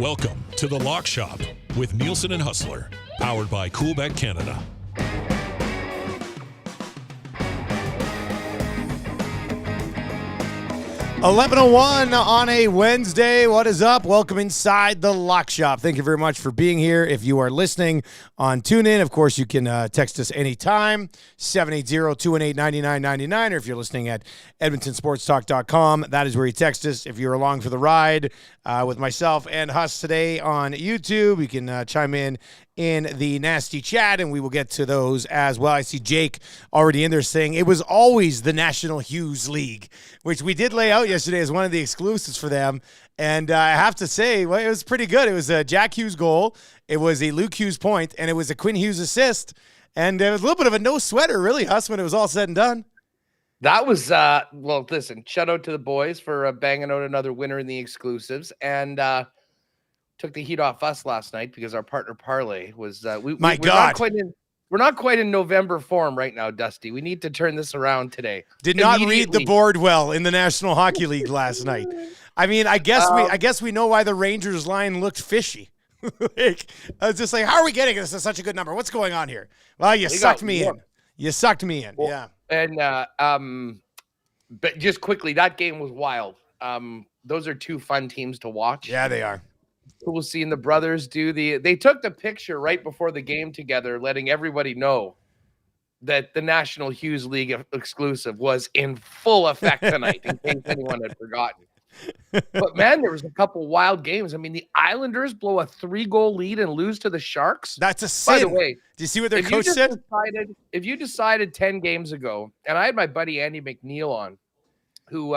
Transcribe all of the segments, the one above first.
Welcome to The Lock Shop with Nielsen and Hustler, powered by Coolbet Canada. 11:01 on a Wednesday. What is up? Welcome inside the Lock Shop. Thank you very much for being here. If you are listening on TuneIn, of course, you can text us anytime, 780-218-9999, or if you're listening at edmontonsportstalk.com, that is where you text us. If you're along for the ride with myself and Hus today on YouTube, you can chime in the nasty chat, and we will get to those as well. I see Jake already in there saying it was always the National Hughes League, which we did lay out yesterday as one of the exclusives for them. And I have to say, well, it was pretty good. It was a Jack Hughes goal, it was a Luke Hughes point, and it was a Quinn Hughes assist. And it was a little bit of a no sweater, really, Hus, when it was all said and done. That was, well, listen, shout out to the boys for banging out another winner in the exclusives. And took the heat off us last night because our partner parlay was we're not quite in November form right now, Dusty. We need to turn this around today. Did not read the board well in the National Hockey League last night. I mean, I guess we know why the Rangers line looked fishy. Like, I was just like, how are we getting this is such a good number? What's going on here? Well, you sucked me in. You sucked me in. Well, yeah. And but just quickly, that game was wild. Those are two fun teams to watch. Yeah, they are. Cool seeing the brothers they took the picture right before the game together, letting everybody know that the National Hughes League exclusive was in full effect tonight, in case anyone had forgotten. But man, there was a couple wild games. I mean, the Islanders blow a 3-goal lead and lose to the Sharks. That's a sin. By the way, do you see what their coach said? If you decided 10 games ago, and I had my buddy Andy McNeil on, who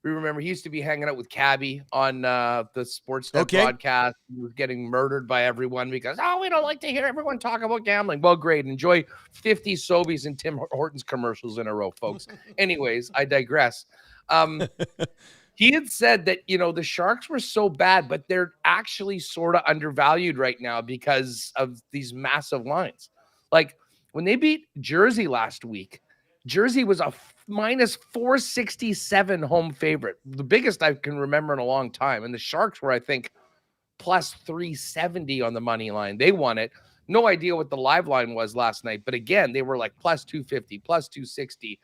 we remember he used to be hanging out with Cabby on the Sportsnet broadcast. He was getting murdered by everyone because, we don't like to hear everyone talk about gambling. Well, great. Enjoy 50 Sobeys and Tim Hortons commercials in a row, folks. Anyways, I digress. He had said that, the Sharks were so bad, but they're actually sort of undervalued right now because of these massive lines. Like when they beat Jersey last week, Jersey was a minus 467 home favorite, the biggest I can remember in a long time. And the Sharks were, I think, plus 370 on the money line. They won it. No idea what the live line was last night. But again, they were like plus 250, plus 260.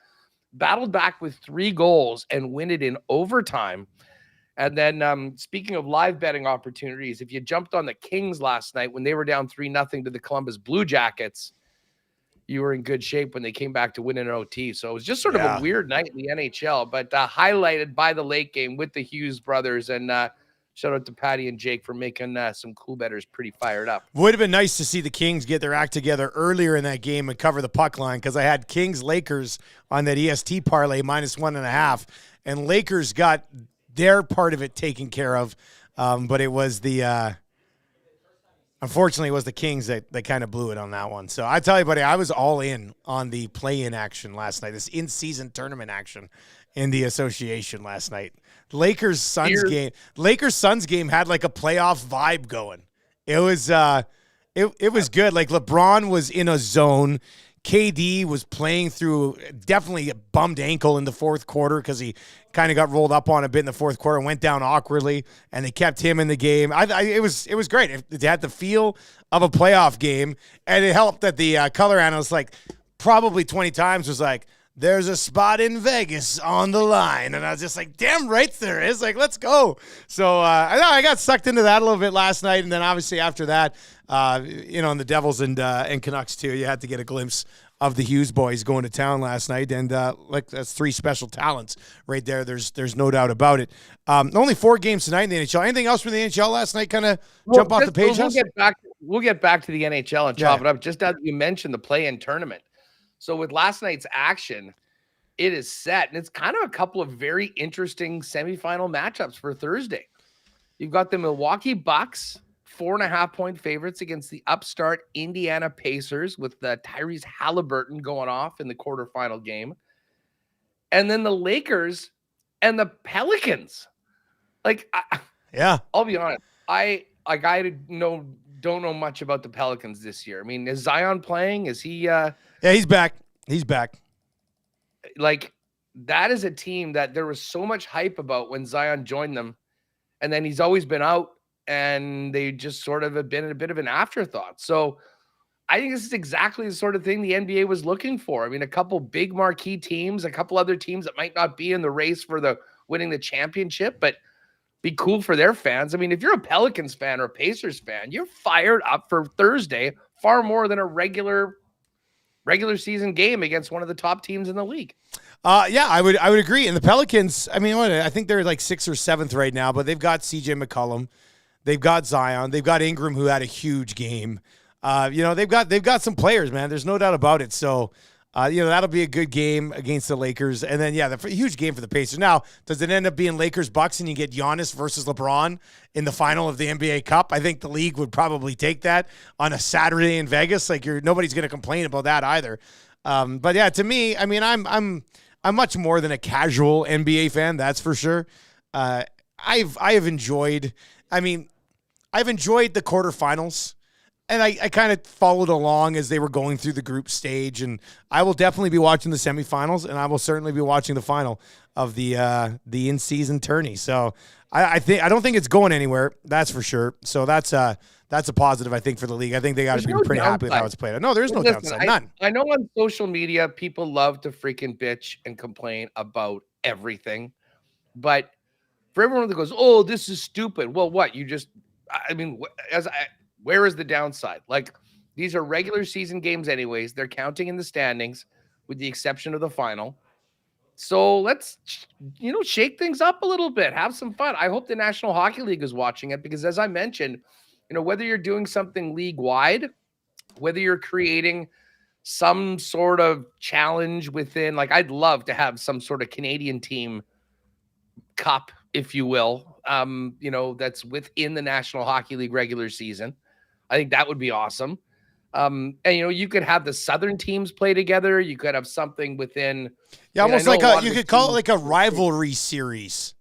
Battled back with 3 goals and win it in overtime. And then speaking of live betting opportunities, if you jumped on the Kings last night when they were down 3-0 to the Columbus Blue Jackets, you were in good shape when they came back to win in OT. So it was just sort of a weird night in the NHL, but highlighted by the late game with the Hughes brothers. And shout out to Patty and Jake for making some cool bettors pretty fired up. Would have been nice to see the Kings get their act together earlier in that game and cover the puck line, because I had Kings-Lakers on that EST parlay minus 1.5, and Lakers got their part of it taken care of, but it was the unfortunately, it was the Kings that kind of blew it on that one. So I tell you, buddy, I was all in on the play-in action last night, this in-season tournament action in the association last night. Lakers-Suns game had like a playoff vibe going. It was it was good. Like LeBron was in a zone. KD was playing through definitely a bummed ankle in the fourth quarter because he kind of got rolled up on a bit in the fourth quarter and went down awkwardly, and they kept him in the game. It was great. It had the feel of a playoff game, and it helped that the color analyst, like probably 20 times, was like, "There's a spot in Vegas on the line," and I was just like, "Damn right there is!" Like, let's go. So I got sucked into that a little bit last night, and then obviously after that, in the Devils and Canucks too, you had to get a glimpse of the Hughes boys going to town last night, and that's 3 special talents right there. There's no doubt about it. Only 4 games tonight in the NHL. Anything else from the NHL last night? Kind of jump off the page. We'll get back to the NHL and chop it up. Just as you mentioned the play-in tournament. So with last night's action, it is set, and it's kind of a couple of very interesting semifinal matchups for Thursday. You've got the Milwaukee Bucks, 4.5-point favorites against the upstart Indiana Pacers with Tyrese Halliburton going off in the quarterfinal game. And then the Lakers and the Pelicans. I'll be honest. I don't know much about the Pelicans this year. I mean, is Zion playing? Is he Yeah, he's back. He's back. Like, that is a team that there was so much hype about when Zion joined them, and then he's always been out. and they just sort of have been a bit of an afterthought. So I think this is exactly the sort of thing the NBA was looking for. I mean, a couple big marquee teams, a couple other teams that might not be in the race for the winning the championship, but be cool for their fans. I mean, if you're a Pelicans fan or a Pacers fan, you're fired up for Thursday far more than a regular season game against one of the top teams in the league. Yeah, I would agree. And the Pelicans, I mean, I think they're like 6th or 7th right now, but they've got CJ McCollum, they've got Zion, they've got Ingram, who had a huge game. They've got some players, man. There's no doubt about it. So, that'll be a good game against the Lakers. And then, the huge game for the Pacers. Now, does it end up being Lakers-Bucks and you get Giannis versus LeBron in the final of the NBA Cup? I think the league would probably take that on a Saturday in Vegas. Like, nobody's going to complain about that either. But yeah, to me, I mean, I'm much more than a casual NBA fan. That's for sure. I've enjoyed the quarterfinals. And I kind of followed along as they were going through the group stage, and I will definitely be watching the semifinals, and I will certainly be watching the final of the in-season tourney. So I don't think it's going anywhere. That's for sure. So that's a positive, I think, for the league. I think they got to be pretty happy with how it's played. No, there's no downside. None. I know on social media people love to freaking bitch and complain about everything, but for everyone that goes, "Oh, this is stupid," well, what you just? I mean, where is the downside? Like, these are regular season games anyways. They're counting in the standings with the exception of the final. So let's, shake things up a little bit. Have some fun. I hope the National Hockey League is watching it because, as I mentioned, whether you're doing something league-wide, whether you're creating some sort of challenge within, like, I'd love to have some sort of Canadian team cup, if you will, that's within the National Hockey League regular season. I think that would be awesome. And you could have the Southern teams play together. You could have something within. Yeah, almost like you could call it like a rivalry series,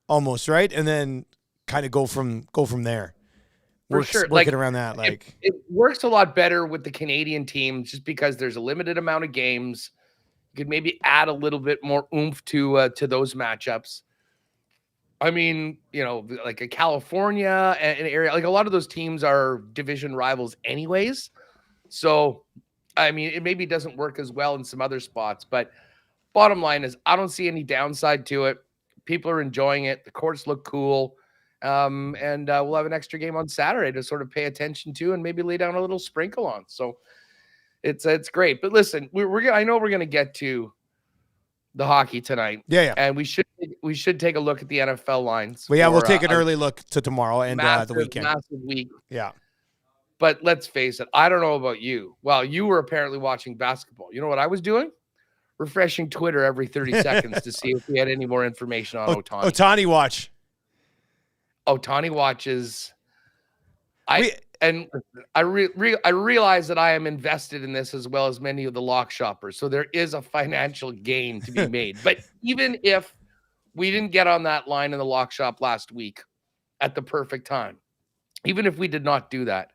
almost, right? And then kind of go from there. For sure, working around that, like it works a lot better with the Canadian teams just because there's a limited amount of games. You could maybe add a little bit more oomph to those matchups. I mean, like a California an area, like a lot of those teams are division rivals anyways. So, I mean, it maybe doesn't work as well in some other spots, but bottom line is I don't see any downside to it. People are enjoying it. The courts look cool. And we'll have an extra game on Saturday to sort of pay attention to and maybe lay down a little sprinkle on. So it's great. But listen, I know we're going to get to the hockey tonight. Yeah. And we should take a look at the NFL lines. Well, yeah, we'll take an early look to tomorrow and the weekend. Massive week. Yeah. But let's face it, I don't know about you. Well, you were apparently watching basketball. You know what I was doing? Refreshing Twitter every 30 seconds to see if we had any more information on Ohtani. Ohtani watch. Ohtani watches. I realize that I am invested in this as well as many of the lock shoppers. So there is a financial gain to be made. But even if we didn't get on that line in the lock shop last week at the perfect time, even if we did not do that,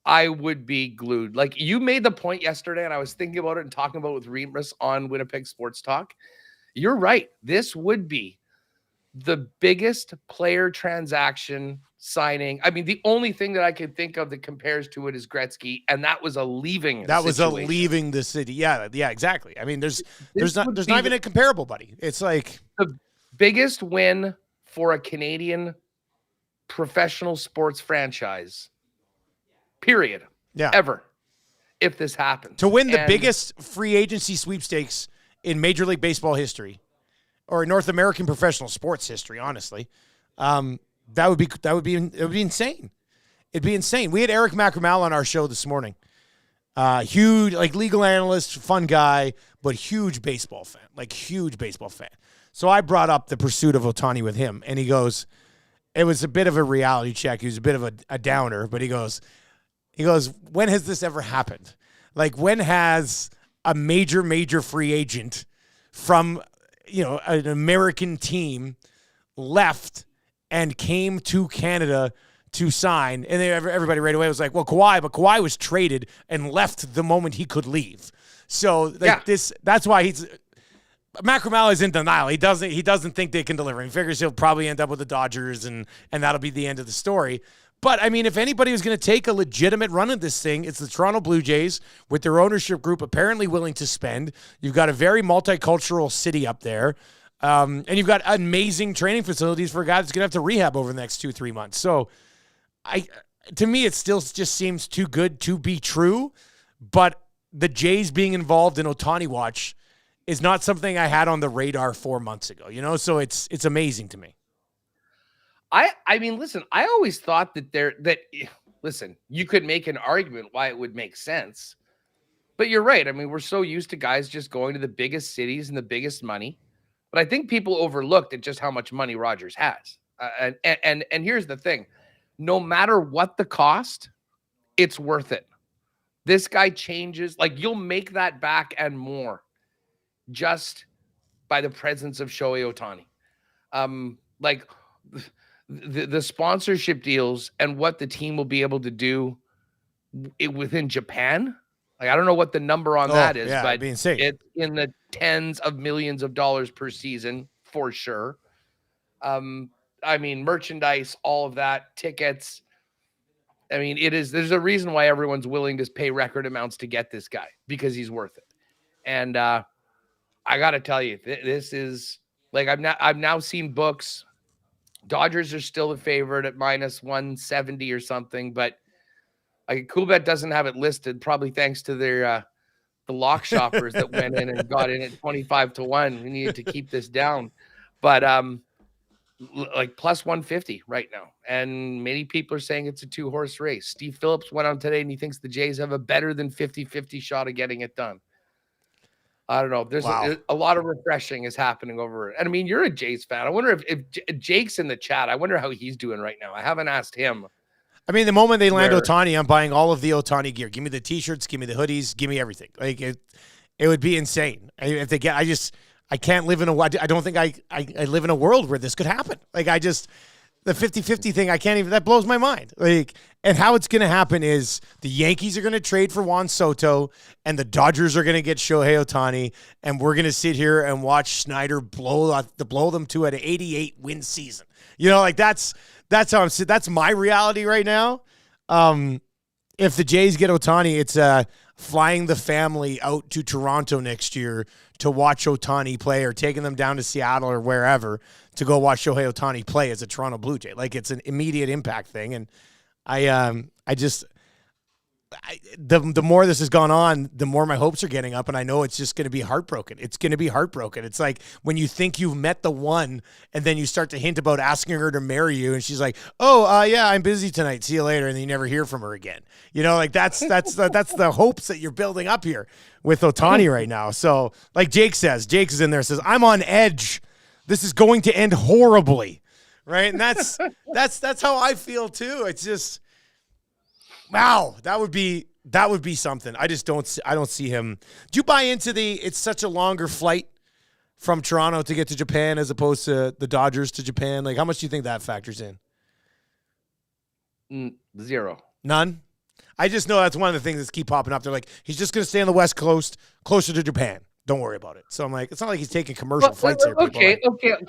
I would be glued. Like, you made the point yesterday, and I was thinking about it and talking about it with Remus on Winnipeg Sports Talk. You're right. This would be the biggest player transaction signing. I mean, the only thing that I can think of that compares to it is Gretzky, and that was a leaving. That was a leaving the city. Yeah, exactly. I mean, there's not even a comparable, buddy. It's like the biggest win for a Canadian professional sports franchise. Period. Yeah. Ever. If this happens. To win the biggest free agency sweepstakes in Major League Baseball history, or North American professional sports history, honestly. That would be insane. It'd be insane. We had Eric Macramal on our show this morning. Huge, like, legal analyst, fun guy, but huge baseball fan. So I brought up the pursuit of Ohtani with him, and he goes, it was a bit of a reality check. He was a bit of a downer, but he goes, when has this ever happened? Like, when has a major free agent from, an American team left and came to Canada to sign? And everybody right away was like, well, Kawhi, but Kawhi was traded and left the moment he could leave. So that's why Matt Cromwell is in denial. He doesn't think they can deliver. He figures he'll probably end up with the Dodgers, and that'll be the end of the story. But, I mean, if anybody was going to take a legitimate run at this thing, it's the Toronto Blue Jays with their ownership group apparently willing to spend. You've got a very multicultural city up there, and you've got amazing training facilities for a guy that's going to have to rehab over the next 2-3 months. So, to me, it still just seems too good to be true. But the Jays being involved in Ohtani watch is not something I had on the radar 4 months ago, So it's amazing to me. I mean, listen, I always thought that listen, you could make an argument why it would make sense, but you're right. I mean, we're so used to guys just going to the biggest cities and the biggest money, but I think people overlooked at just how much money Rogers has. And here's the thing, no matter what the cost, it's worth it. This guy changes, like you'll make that back and more just by the presence of Shohei Ohtani. Like the sponsorship deals and what the team will be able to do within Japan. Like, I don't know what the number on that is, but it's in the tens of millions of dollars per season for sure. I mean, merchandise, all of that, tickets. I mean, there's a reason why everyone's willing to pay record amounts to get this guy, because he's worth it. And I got to tell you, this is like, I've now seen books. Dodgers are still the favorite at minus 170 or something, but like Coolbet doesn't have it listed, probably thanks to their the lock shoppers that went in and got in at 25-1. We needed to keep this down, but like plus 150 right now, and many people are saying it's a 2-horse race. Steve Phillips went on today and he thinks the Jays have a better than 50-50 shot of getting it done. I don't know. There's a lot of refreshing is happening over it. And I mean, you're a Jays fan. I wonder if Jake's in the chat. I wonder how he's doing right now. I haven't asked him. I mean, the moment they land Ohtani, I'm buying all of the Ohtani gear. Give me the T-shirts, give me the hoodies, give me everything. Like it would be insane if they get. I can't live in I don't think I live in a world where this could happen. Like the 50-50 thing, I can't even, that blows my mind. Like, and how it's going to happen is the Yankees are going to trade for Juan Soto and the Dodgers are going to get Shohei Ohtani, and we're going to sit here and watch Snyder blow them to an 88 win season. Like that's how I'm sitting. That's my reality right now. If the Jays get Ohtani, it's flying the family out to Toronto next year to watch Ohtani play, or taking them down to Seattle or wherever to go watch Shohei Ohtani play as a Toronto Blue Jay. Like, it's an immediate impact thing. And the more this has gone on, the more my hopes are getting up, and I know it's just going to be heartbroken. It's going to be heartbroken. It's like when you think you've met the one, and then you start to hint about asking her to marry you, and she's like, yeah, I'm busy tonight. See you later. And then you never hear from her again. Like that's the hopes that you're building up here with Ohtani right now. So like Jake is in there, says, I'm on edge. This is going to end horribly. Right. And that's how I feel too. It's just, wow, that would be something. I don't see him. Do you buy into it's such a longer flight from Toronto to get to Japan as opposed to the Dodgers to Japan? Like, how much do you think that factors in? Zero. None? I just know that's one of the things that keep popping up. They're like, he's just going to stay on the West Coast, closer to Japan. Don't worry about it. So I'm like, it's not like he's taking commercial flights here. Okay,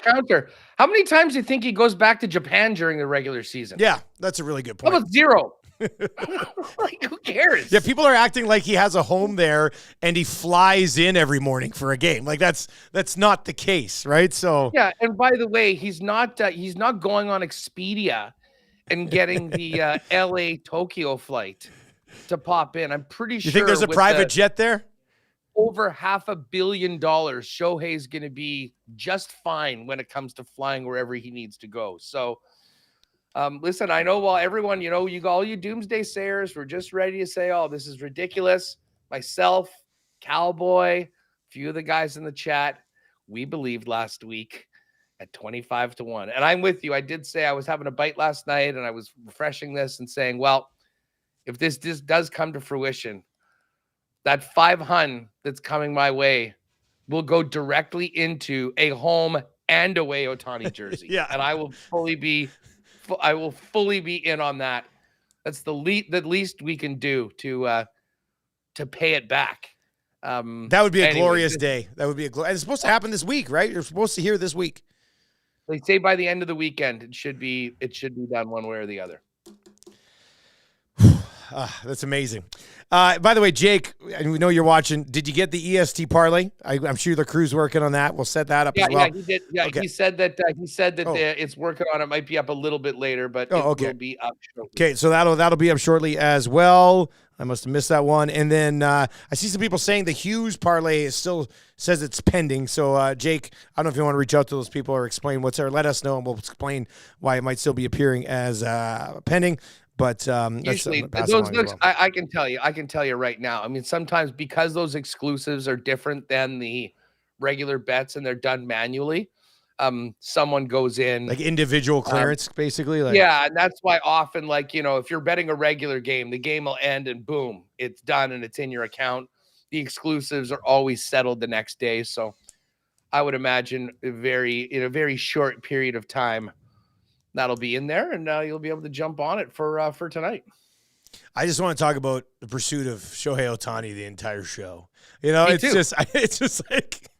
counter. How many times do you think he goes back to Japan during the regular season? Yeah, that's a really good point. How about zero? Like, who cares? Yeah, people are acting like he has a home there and he flies in every morning for a game. Like, that's not the case, right? So yeah, and by the way, he's not going on Expedia and getting the LA Tokyo flight to pop in. I'm pretty sure. You think there's a private jet there? Over $500 million. Shohei's going to be just fine when it comes to flying wherever he needs to go. So, listen, I know while everyone, you got all you doomsday sayers, we're just ready to say, oh, this is ridiculous. Myself, Cowboy, a few of the guys in the chat, we believed last week at 25-1. And I'm with you. I did say I was having a bite last night and I was refreshing this and saying, well, if this does come to fruition, that 500 that's coming my way will go directly into a home and away Ohtani jersey. Yeah. And I will fully be in on that. That's the least we can do to pay it back. That would be a glorious day. That would be and it's supposed to happen this week, right? You're supposed to hear this week. They say by the end of the weekend, it should be done one way or the other. That's amazing. By the way, Jake, and we know you're watching. Did you get the EST parlay? I'm sure the crew's working on that. We'll set that up as well. Yeah, he did. Yeah, okay. He said that it's working on it. Might be up a little bit later, but it will be up shortly. Okay, so that'll be up shortly as well. I must have missed that one. And then I see some people saying the Hughes parlay still says it's pending. So, Jake, I don't know if you want to reach out to those people or explain what's there. Let us know, and we'll explain why it might still be appearing as pending. But usually those looks, well. I can tell you right now. I mean, sometimes because those exclusives are different than the regular bets and they're done manually, someone goes in like individual clearance, basically. Yeah, and that's why often, like, if you're betting a regular game, the game will end and boom, it's done and it's in your account. The exclusives are always settled the next day, so I would imagine in a very short period of time, that'll be in there, and you'll be able to jump on it for tonight. I just want to talk about the pursuit of Shohei Ohtani the entire show. It's just like,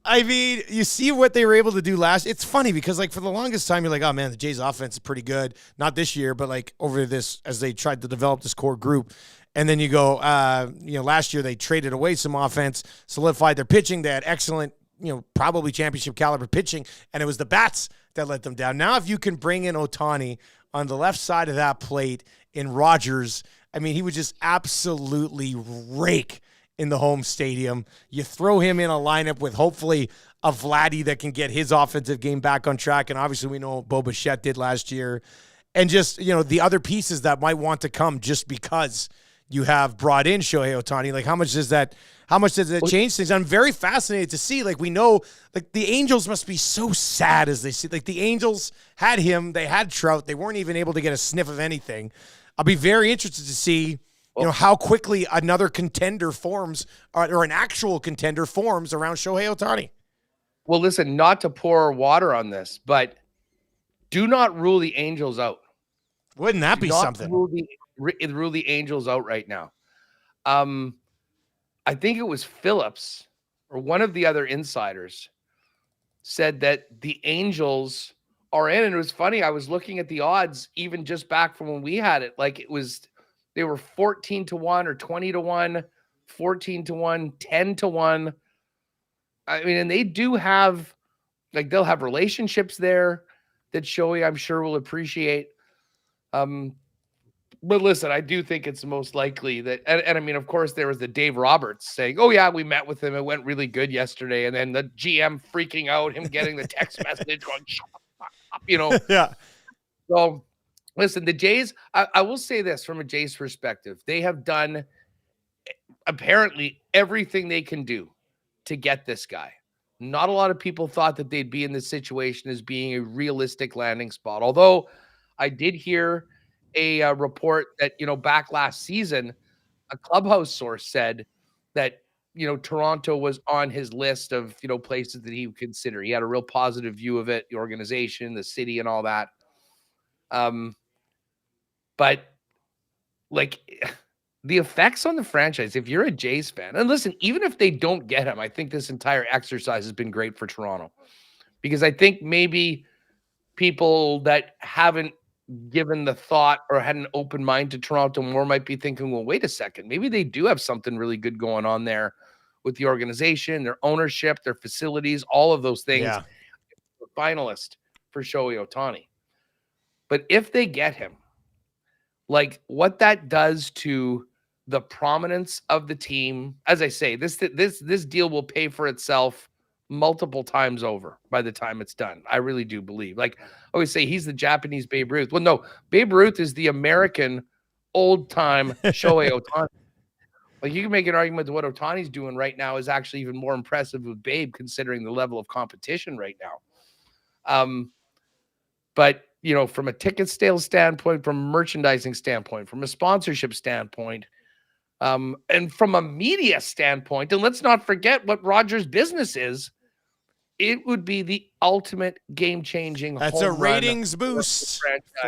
I mean, you see what they were able to do last. It's funny because, like, for the longest time, you're like, oh man, the Jays offense is pretty good. Not this year, but like over this, as they tried to develop this core group. And then you go, last year they traded away some offense, solidified their pitching. They had excellent, probably championship caliber pitching, and it was the bats that let them down. Now, if you can bring in Ohtani on the left side of that plate in Rogers, I mean, he would just absolutely rake in the home stadium. You throw him in a lineup with hopefully a Vladdy that can get his offensive game back on track. And obviously we know what Bo Bichette did last year. And just, the other pieces that might want to come just because you have brought in Shohei Ohtani. Like, how much does that change things? I'm very fascinated to see. Like, we know, like, the Angels must be so sad as they see. Like, the Angels had him. They had Trout. They weren't even able to get a sniff of anything. I'll be very interested to see, how quickly another contender forms or an actual contender forms around Shohei Ohtani. Well, listen, not to pour water on this, but do not rule the Angels out. Wouldn't that be something? Rule the Angels out right now. I think it was Phillips or one of the other insiders said that the Angels are in. And it was funny. I was looking at the odds even just back from when we had it. Like, they were 14-1 or 20-1, 14-1, 10-1. I mean, and they do have, like, they'll have relationships there that Shohei, I'm sure, will appreciate. But listen, I do think it's most likely that, and I mean, of course, there was the Dave Roberts saying, oh yeah, we met with him. It went really good yesterday. And then the GM freaking out, him getting the text message going, shut up, Yeah. So listen, the Jays, I will say this from a Jays perspective, they have done apparently everything they can do to get this guy. Not a lot of people thought that they'd be in this situation as being a realistic landing spot. Although I did hear a report that, back last season, a clubhouse source said that, Toronto was on his list of, places that he would consider. He had a real positive view of it, the organization, the city, and all that. But like the effects on the franchise, if you're a Jays fan, and listen, even if they don't get him, I think this entire exercise has been great for Toronto, because I think maybe people that haven't given the thought or had an open mind to Toronto more might be thinking, well, wait a second, maybe they do have something really good going on there with the organization, their ownership, their facilities, all of those things. Yeah. Finalist for Shohei Ohtani. But if they get him, like what that does to the prominence of the team, as I say, this deal will pay for itself multiple times over by the time it's done. I really do believe. Like I always say, he's the Japanese Babe Ruth. Well, no, Babe Ruth is the American old-time Shohei Ohtani. Like, you can make an argument that what Ohtani's doing right now is actually even more impressive with Babe, considering the level of competition right now. But, from a ticket sales standpoint, from a merchandising standpoint, from a sponsorship standpoint, and from a media standpoint, and let's not forget what Rogers' business is, it would be the ultimate game-changing. That's a ratings boost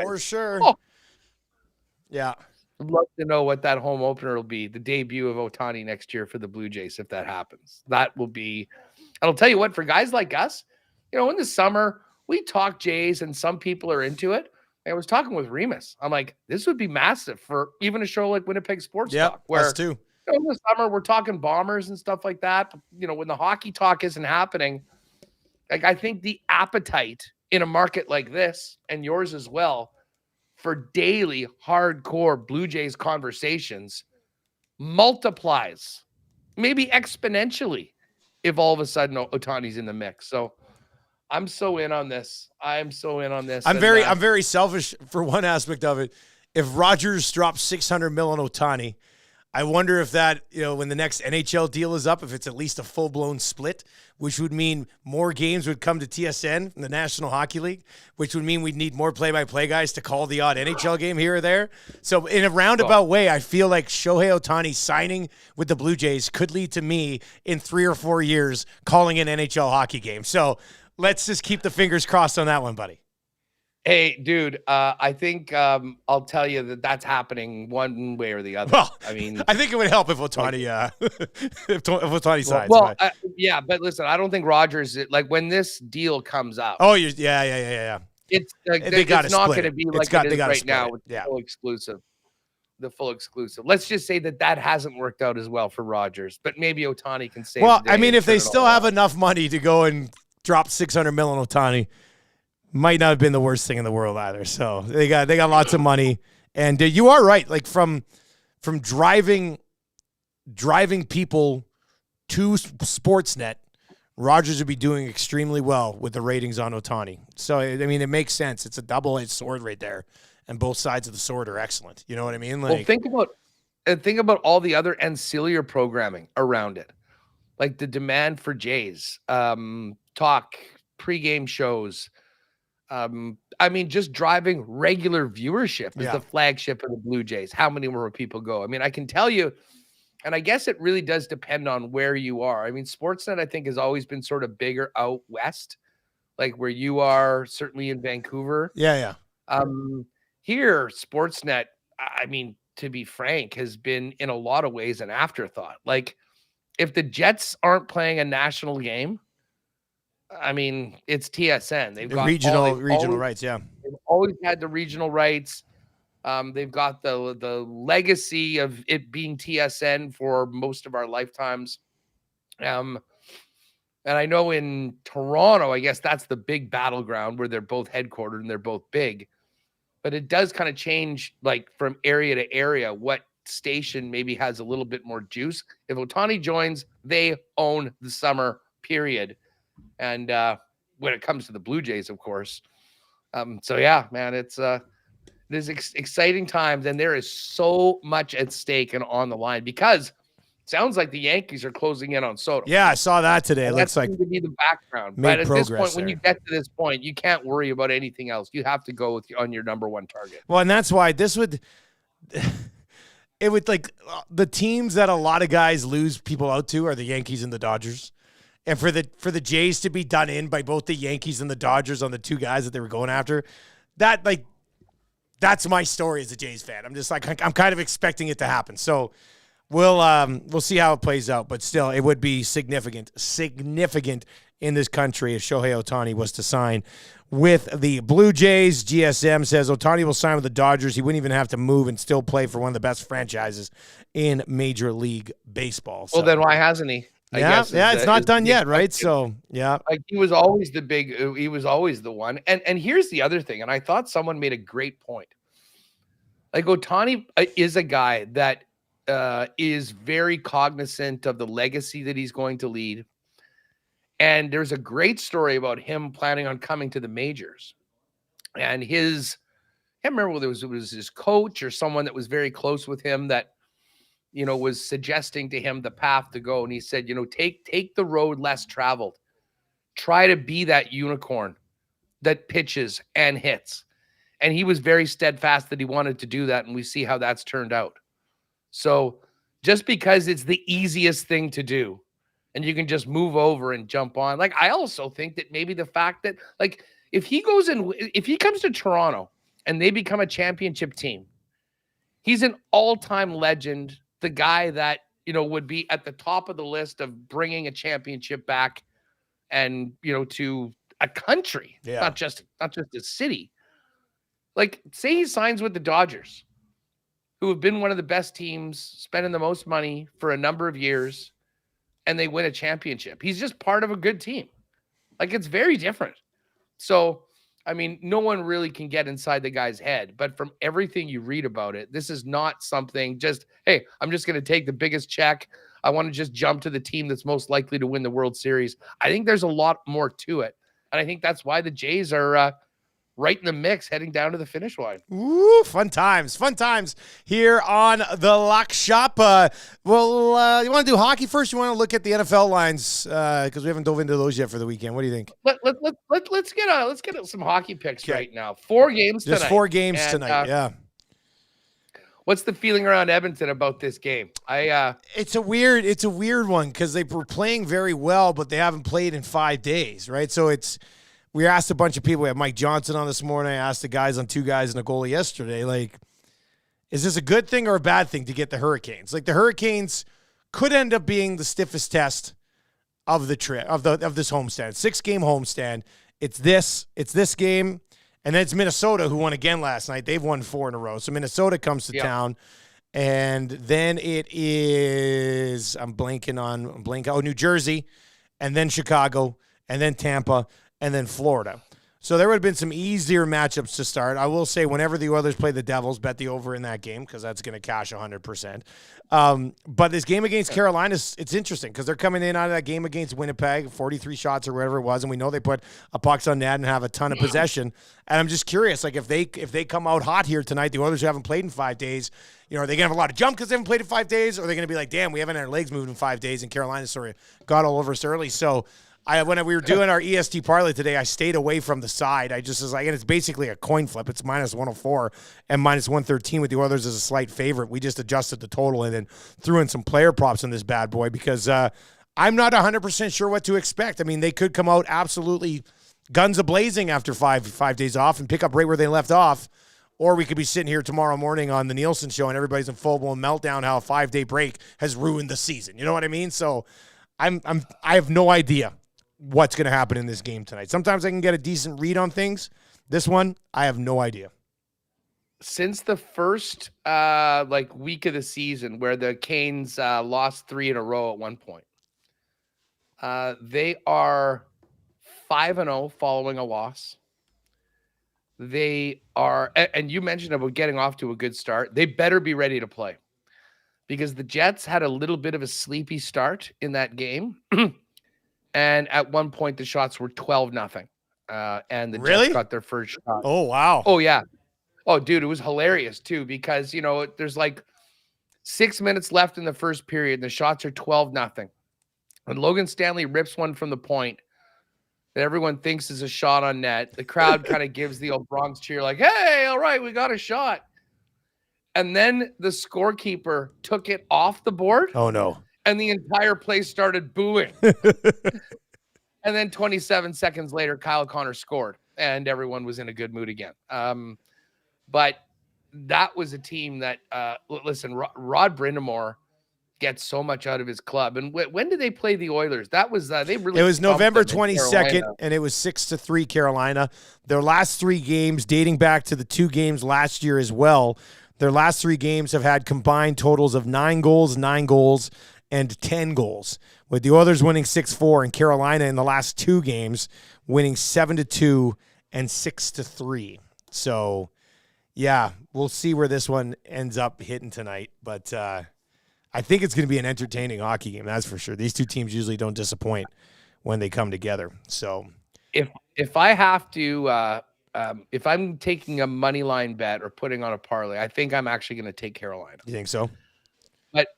for sure. Oh. Yeah. I'd love to know what that home opener will be, the debut of Ohtani next year for the Blue Jays, if that happens. That will be, and I'll tell you what, for guys like us, in the summer, we talk Jays and some people are into it. I was talking with Remus. I'm like, this would be massive for even a show like Winnipeg Sports Talk, where us too. In the summer we're talking Bombers and stuff like that. When the hockey talk isn't happening, like I think the appetite in a market like this and yours as well for daily hardcore Blue Jays conversations multiplies, maybe exponentially, if all of a sudden Ohtani's in the mix. So I'm so in on this. I'm very selfish for one aspect of it. If Rogers drops $600 million on Ohtani, I wonder if that, when the next NHL deal is up, if it's at least a full-blown split, which would mean more games would come to TSN, the National Hockey League, which would mean we'd need more play-by-play guys to call the odd NHL game here or there. So in a roundabout way, I feel like Shohei Ohtani signing with the Blue Jays could lead to me in 3 or 4 years calling an NHL hockey game. So let's just keep the fingers crossed on that one, buddy. Hey, dude, I think I'll tell you that's happening one way or the other. Well, I mean, I think it would help if Ohtani, if Ohtani signs. Well, yeah, but listen, I don't think Rogers, like when this deal comes out. Oh, yeah. It's it's not going to be like it is right now. It's full exclusive. The full exclusive. Let's just say that hasn't worked out as well for Rogers, but maybe Ohtani can save. Well, I mean, if they still have enough money to go and drop $600 million on Ohtani, might not have been the worst thing in the world either. So they got lots of money, and you are right. Like from driving people to Sportsnet, Rogers would be doing extremely well with the ratings on Ohtani. So I mean, it makes sense. It's a double-edged sword right there, and both sides of the sword are excellent. You know what I mean? Like, well, think about all the other ancillary programming around it, like the demand for Jays, talk, pregame shows. I mean, just driving regular viewership is the flagship of the Blue Jays. How many more people go? I mean, I can tell you, and I guess it really does depend on where you are. I mean, Sportsnet, I think, has always been sort of bigger out west, like where you are, certainly in Vancouver. Yeah. Here, Sportsnet, I mean, to be frank, has been in a lot of ways an afterthought. Like, if the Jets aren't playing a national game, I mean, it's TSN. They've got regional rights. Yeah, they've always had the regional rights. They've got the legacy of it being TSN for most of our lifetimes. And I know in Toronto, I guess that's the big battleground where they're both headquartered and they're both big. But it does kind of change, like from area to area, what station maybe has a little bit more juice. If Ohtani joins, they own the summer period. And when it comes to the Blue Jays, of course. So yeah, man, it is exciting times, and there is so much at stake and on the line because it sounds like the Yankees are closing in on Soto. Yeah, I saw that today. It looks like to be the background. But at this point, when you get to this point, you can't worry about anything else. You have to go on your number one target. Well, and that's why it would like the teams that a lot of guys lose people out to are the Yankees and the Dodgers. And for the Jays to be done in by both the Yankees and the Dodgers on the two guys that they were going after, that's my story as a Jays fan. I'm just like, I'm kind of expecting it to happen. So we'll see how it plays out. But still, it would be significant in this country if Shohei Ohtani was to sign with the Blue Jays. GSM says Ohtani will sign with the Dodgers. He wouldn't even have to move and still play for one of the best franchises in Major League Baseball. So. Well, then why hasn't he? I guess it's not done yet, right? So, yeah. Like he was always the one. And here's the other thing, and I thought someone made a great point. Like Ohtani is a guy that is very cognizant of the legacy that he's going to lead. And there's a great story about him planning on coming to the majors. And I can't remember whether it was his coach or someone that was very close with him that was suggesting to him the path to go. And he said, take the road less traveled. Try to be that unicorn that pitches and hits. And he was very steadfast that he wanted to do that. And we see how that's turned out. So just because it's the easiest thing to do and you can just move over and jump on. Like, I also think that maybe the fact that, like, if he comes to Toronto and they become a championship team, He's an all-time legend, the guy that, would be at the top of the list of bringing a championship back and, to a country, not just a city. Like, say he signs with the Dodgers, who have been one of the best teams, spending the most money for a number of years, and they win a championship. He's just part of a good team. Like, it's very different. So, I mean, no one really can get inside the guy's head, but from everything you read about it, this is not something just, hey, I'm just going to take the biggest check. I want to just jump to the team that's most likely to win the World Series. I think there's a lot more to it. And I think that's why the Jays are right in the mix heading down to the finish line. Ooh, fun times here on the Lock Shop. You want to do hockey first? You want to look at the NFL lines because we haven't dove into those yet for the weekend. What do you think? Let's get some hockey picks right now. 4 games tonight. Just 4 games tonight. Yeah. What's the feeling around Edmonton about this game? It's a weird one because they were playing very well, but they haven't played in 5 days, right? So we asked a bunch of people. We had Mike Johnson on this morning. I asked the guys on 2 guys and a goalie yesterday, like, is this a good thing or a bad thing to get the Hurricanes? Like, the Hurricanes could end up being the stiffest test of the trip of this homestand. 6-game homestand. It's this game. And then it's Minnesota, who won again last night. They've won 4 in a row. So Minnesota comes to town. And then it is, New Jersey, and then Chicago, and then Tampa, and then Florida. So there would have been some easier matchups to start. I will say whenever the Oilers play the Devils, bet the over in that game because that's going to cash 100%. But this game against Carolina, it's interesting because they're coming in out of that game against Winnipeg, 43 shots or whatever it was, and we know they put a pucks on net and have a ton of possession. And I'm just curious, like if they come out hot here tonight, the Oilers who haven't played in 5 days, are they going to have a lot of jump because they haven't played in 5 days? Or are they going to be like, damn, we haven't had our legs moved in 5 days, and Carolina sort of got all over us early. So when we were doing our EST parlay today, I stayed away from the side. I just was like, and it's basically a coin flip. It's minus 104 and minus 113 with the Oilers as a slight favorite. We just adjusted the total and then threw in some player props in this bad boy because I'm not 100% sure what to expect. I mean, they could come out absolutely guns a-blazing after five days off and pick up right where they left off. Or we could be sitting here tomorrow morning on the Nielsen show and everybody's in full-blown meltdown how a 5-day break has ruined the season. You know what I mean? So I have no idea what's going to happen in this game tonight. Sometimes I can get a decent read on things. This one, I have no idea. Since the first week of the season where the Canes lost 3 in a row at one point, they are 5-0 following a loss. They are, and you mentioned about getting off to a good start. They better be ready to play because the Jets had a little bit of a sleepy start in that game. And at one point, the shots were 12-0. And the Jets got their first shot. Oh, wow. Oh, yeah. Oh, dude, it was hilarious, too, because, there's like 6 minutes left in the first period. And the shots are 12-0. And Logan Stanley rips one from the point that everyone thinks is a shot on net. The crowd kind of gives the old Bronx cheer like, hey, all right, we got a shot. And then the scorekeeper took it off the board. Oh, no. And the entire place started booing. And then 27 seconds later, Kyle Connor scored, and everyone was in a good mood again. But that was a team that, listen, Rod Brindamore gets so much out of his club. And when did they play the Oilers? That was they really. It was November 22nd, and it was 6-3 Carolina. Their last 3 games, dating back to the 2 games last year as well. Their last 3 games have had combined totals of 9 goals, and 10 goals, with the Oilers winning 6-4 and Carolina in the last 2 games winning 7-2 and 6-3. So, yeah, we'll see where this one ends up hitting tonight. But I think it's going to be an entertaining hockey game, that's for sure. These 2 teams usually don't disappoint when they come together. So, if I have to, if I'm taking a money line bet or putting on a parlay, I think I'm actually going to take Carolina. You think so?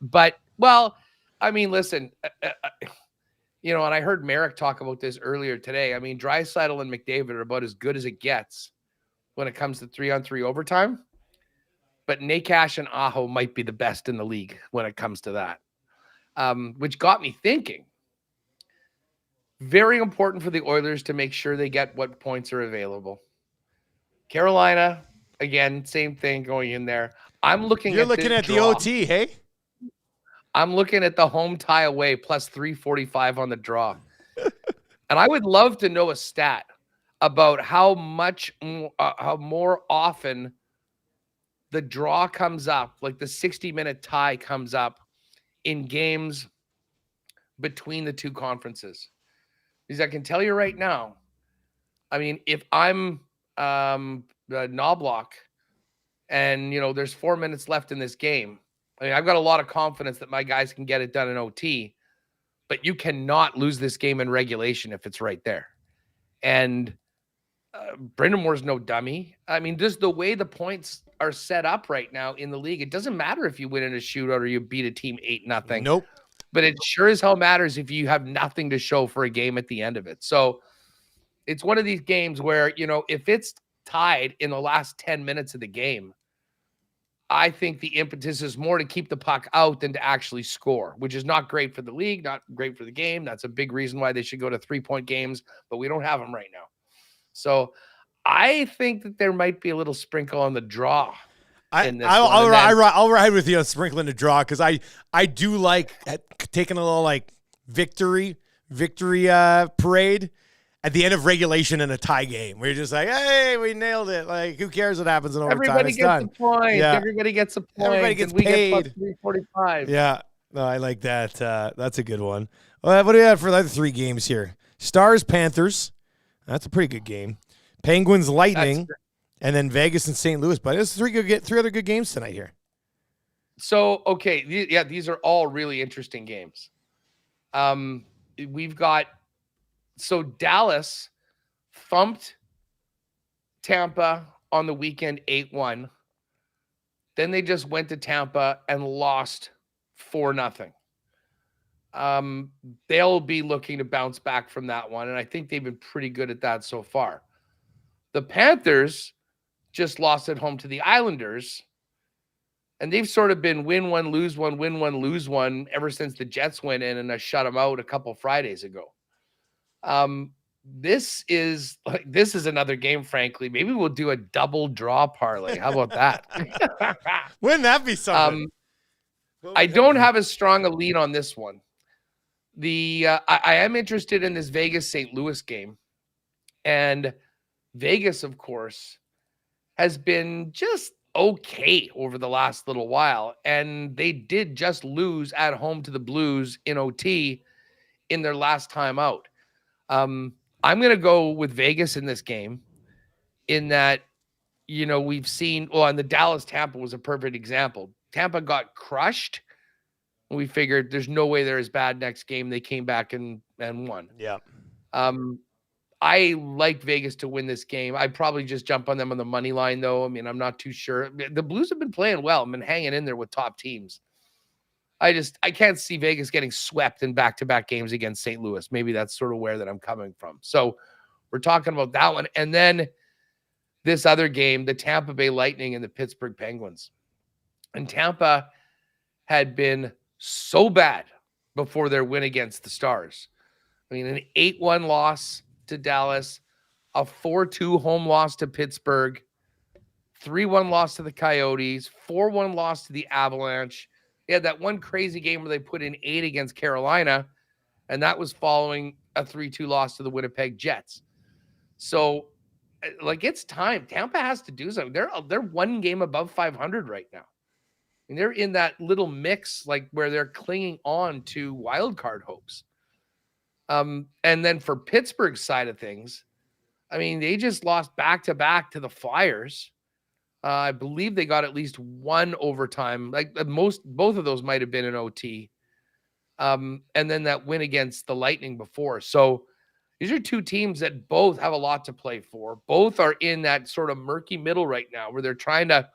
But well. I mean, listen, and I heard Merrick talk about this earlier today. I mean, Draisaitl and McDavid are about as good as it gets when it comes to 3-on-3 overtime. But Nakash and Aho might be the best in the league when it comes to that, which got me thinking. Very important for the Oilers to make sure they get what points are available. Carolina, again, same thing going in there. I'm looking You're at looking at the draw. OT, hey? I'm looking at the home tie away plus 345 on the draw. And I would love to know a stat about how more often the draw comes up, like the 60-minute tie comes up in games between the two conferences. Because I can tell you right now, I mean, if I'm Knobloch and, there's 4 minutes left in this game, I mean, I've got a lot of confidence that my guys can get it done in OT, but you cannot lose this game in regulation if it's right there. And Brendan Moore's no dummy. I mean, just the way the points are set up right now in the league, it doesn't matter if you win in a shootout or you beat a team 8-0. Nope. But it sure as hell matters if you have nothing to show for a game at the end of it. So it's one of these games where, if it's tied in the last 10 minutes of the game, I think the impetus is more to keep the puck out than to actually score, which is not great for the league, not great for the game. That's a big reason why they should go to 3-point games, but we don't have them right now. So I think that there might be a little sprinkle on the draw. I'll ride with you on sprinkling the draw because I do like taking a little like victory parade at the end of regulation in a tie game where you're just like, hey, we nailed it. Like, who cares what happens in overtime? Everybody it's gets done. a point. Yeah. Everybody gets a point. Everybody gets we paid. Get plus 345. Yeah. No, I like that. That's a good one. Well, what do you have for the other 3 games here? Stars, Panthers. That's a pretty good game. Penguins, Lightning. And then Vegas and St. Louis. But there's 3 other good games tonight here. So, okay. Yeah, these are all really interesting games. We've got Dallas thumped Tampa on the weekend 8-1. Then they just went to Tampa and lost 4-0. They'll be looking to bounce back from that one, and I think they've been pretty good at that so far. The Panthers just lost at home to the Islanders, and they've sort of been win one, lose one, win one, lose one ever since the Jets went in and shut them out a couple Fridays ago. This is another game, frankly. Maybe we'll do a double draw parlay. How about that? Wouldn't that be something? I don't have as strong a lead on this one. I am interested in this Vegas St. Louis game, and Vegas, of course, has been just okay over the last little while, and they did just lose at home to the Blues in OT in their last time out. I'm going to go with Vegas in this game in that, we've seen, and the Dallas-Tampa was a perfect example. Tampa got crushed. We figured there's no way they're as bad next game. They came back and won. Yeah. I like Vegas to win this game. I'd probably just jump on them on the money line, though. I mean, I'm not too sure. The Blues have been playing well. I've been hanging in there with top teams. I can't see Vegas getting swept in back-to-back games against St. Louis. Maybe that's sort of where that I'm coming from. So we're talking about that one. And then this other game, the Tampa Bay Lightning and the Pittsburgh Penguins. And Tampa had been so bad before their win against the Stars. I mean, an 8-1 loss to Dallas, a 4-2 home loss to Pittsburgh, 3-1 loss to the Coyotes, 4-1 loss to the Avalanche. They had that one crazy game where they put in 8 against Carolina, and that was following a 3-2 loss to the Winnipeg Jets. So, it's time. Tampa has to do something. They're one game above 500 right now. And they're in that little mix, where they're clinging on to wild card hopes. And then for Pittsburgh's side of things, I mean, they just lost back-to-back to the Flyers. I believe they got at least one overtime. Both of those might have been in OT. And then that win against the Lightning before. So these are 2 teams that both have a lot to play for. Both are in that sort of murky middle right now where they're trying to,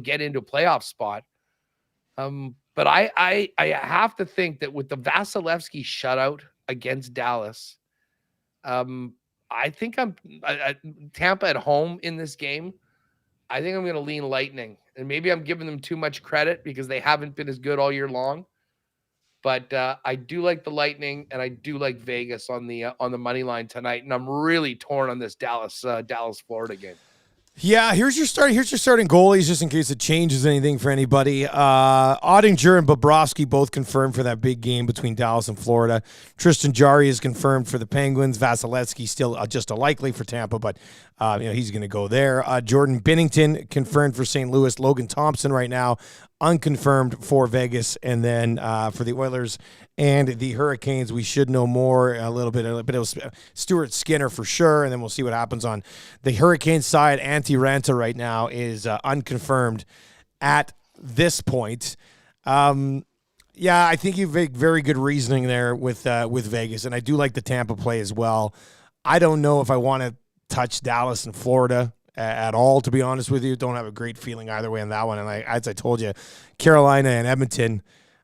get into a playoff spot. But I have to think that with the Vasilevsky shutout against Dallas, I think I'm Tampa at home in this game. I think I'm going to lean Lightning, and maybe I'm giving them too much credit because they haven't been as good all year long. But I do like the Lightning, and I do like Vegas on the money line tonight. And I'm really torn on this Dallas Florida game. Yeah, here's your starting goalies, just in case it changes anything for anybody. Ottinger and Bobrovsky both confirmed for that big game between Dallas and Florida. Tristan Jarry is confirmed for the Penguins. Vasilevsky still just a likely for Tampa, but he's going to go there. Jordan Binnington confirmed for St. Louis. Logan Thompson right now unconfirmed for Vegas, and then for the Oilers and the Hurricanes, we should know more a little bit. But it was Stuart Skinner for sure, and then we'll see what happens on the Hurricane side. Antti Ranta right now is unconfirmed at this point. Yeah, I think you've made very good reasoning there with Vegas, and I do like the Tampa play as well. I don't know if I want to touch Dallas and Florida at all, to be honest with you. Don't have a great feeling either way on that one. And as I told you, Carolina and Edmonton.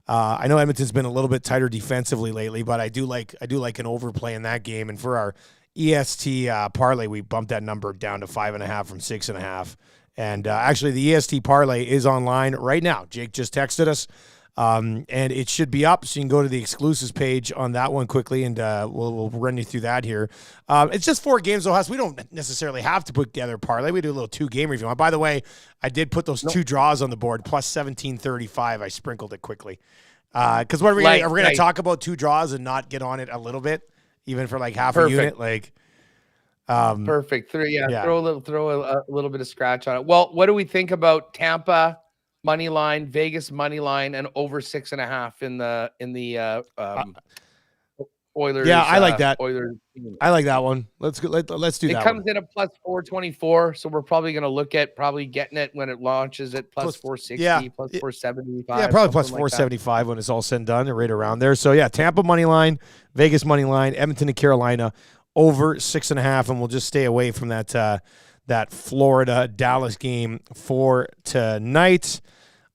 I know Edmonton's been a little bit tighter defensively lately, but I do like an overplay in that game. And for our EST parlay, we bumped that number down to 5.5 from 6.5. And actually, the EST parlay is online right now. Jake just texted us. And it should be up, so you can go to the exclusives page on that one quickly, and we'll run you through that here. It's just 4 games, though, Hus. We don't necessarily have to put together a parlay. We do a little 2-game review. By the way, I did put those 2 draws on the board, plus 1735. I sprinkled it quickly. Because what are we going to talk about 2 draws and not get on it a little bit, even for like half a unit? Perfect. Throw a little bit of scratch on it. Well, what do we think about Tampa money line, Vegas money line, and over 6.5 in the Oilers? Yeah, I like that. Oilers. I like that one. Let's do that. It comes in at plus 424, so we're probably going to look at getting it when it launches at plus 460, plus 475. Yeah, probably plus 475 when it's all said and done, right around there. So yeah, Tampa money line, Vegas money line, Edmonton and Carolina over 6.5, and we'll just stay away from that Florida Dallas game for tonight.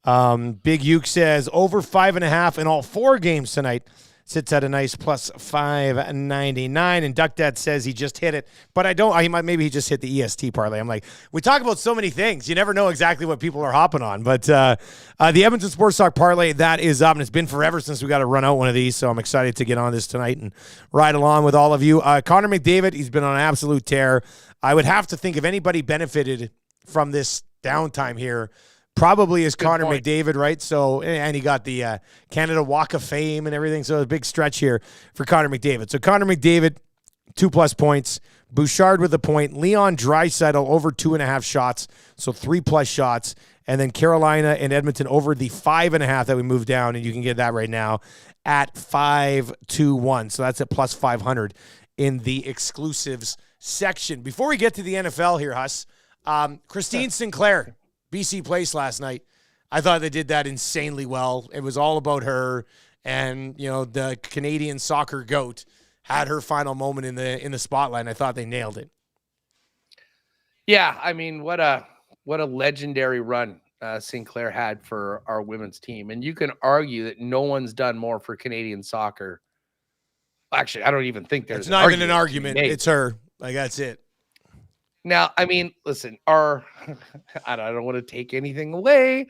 Big Uke says over 5.5 in all 4 games tonight. Sits at a nice plus 599. And Duck Dad says he just hit it, but I don't. Maybe he just hit the EST parlay. I'm like, we talk about so many things. You never know exactly what people are hopping on. But the Edmonton Sports Talk parlay, that is up, and it's been forever since we got to run out one of these. So I'm excited to get on this tonight and ride along with all of you. Connor McDavid, he's been on an absolute tear. I would have to think if anybody benefited from this downtime here, probably is Connor McDavid, right? So, and he got the Canada Walk of Fame and everything. So a big stretch here for Connor McDavid. So Connor McDavid, 2+ points. Bouchard with a point. Leon Draisaitl over 2.5 shots. So 3+ shots. And then Carolina and Edmonton over the 5.5 that we moved down. And you can get that right now at 5-2-1. So that's at plus 500 in the exclusives section. Before we get to the NFL here, Hus, Christine Sinclair, BC Place last night. I thought they did that insanely well. It was all about her, and the Canadian soccer goat had her final moment in the spotlight. And I thought they nailed it. Yeah, I mean, what a legendary run Sinclair had for our women's team, and you can argue that no one's done more for Canadian soccer. Actually, I don't even think there's. It's not even an argument. It's her. Like, that's it. Now, I mean, listen, I don't want to take anything away.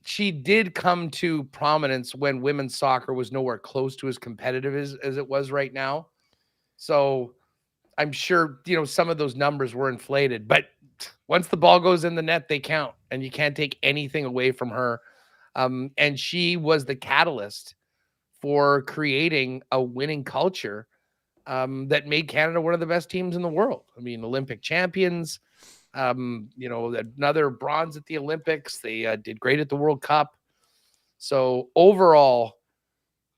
She did come to prominence when women's soccer was nowhere close to as competitive as it was right now. So I'm sure, some of those numbers were inflated, but once the ball goes in the net, they count, and you can't take anything away from her. And she was the catalyst for creating a winning culture that made Canada one of the best teams in the world. I mean, Olympic champions, another bronze at the Olympics. They did great at the World Cup. So overall,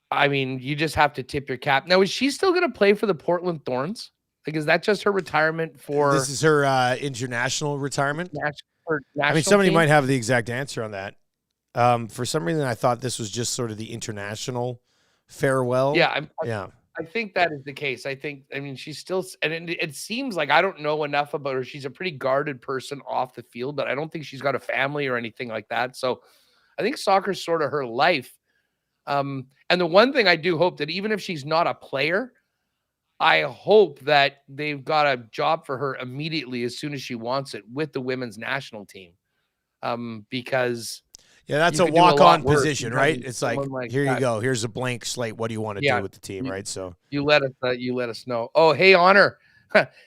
I mean, you just have to tip your cap. Now, is she still going to play for the Portland Thorns? Like, is that just her retirement for? This is her international retirement. National somebody team? might have the exact answer on that. For some reason, I thought this was just sort of the international farewell. Yeah, I think that is the case. I mean, she's still, and it seems like I don't know enough about her. She's a pretty guarded person off the field, but I don't think she's got a family or anything like that. So I think soccer's sort of her life. And the one thing I do hope that even if she's not a player, I hope that they've got a job for her immediately as soon as she wants it with the women's national team. Because yeah, that's a walk-on position, right? It's like here you go. Here's a blank slate. What do you want to do with the team, right? So you let us know. Oh, hey, Honor,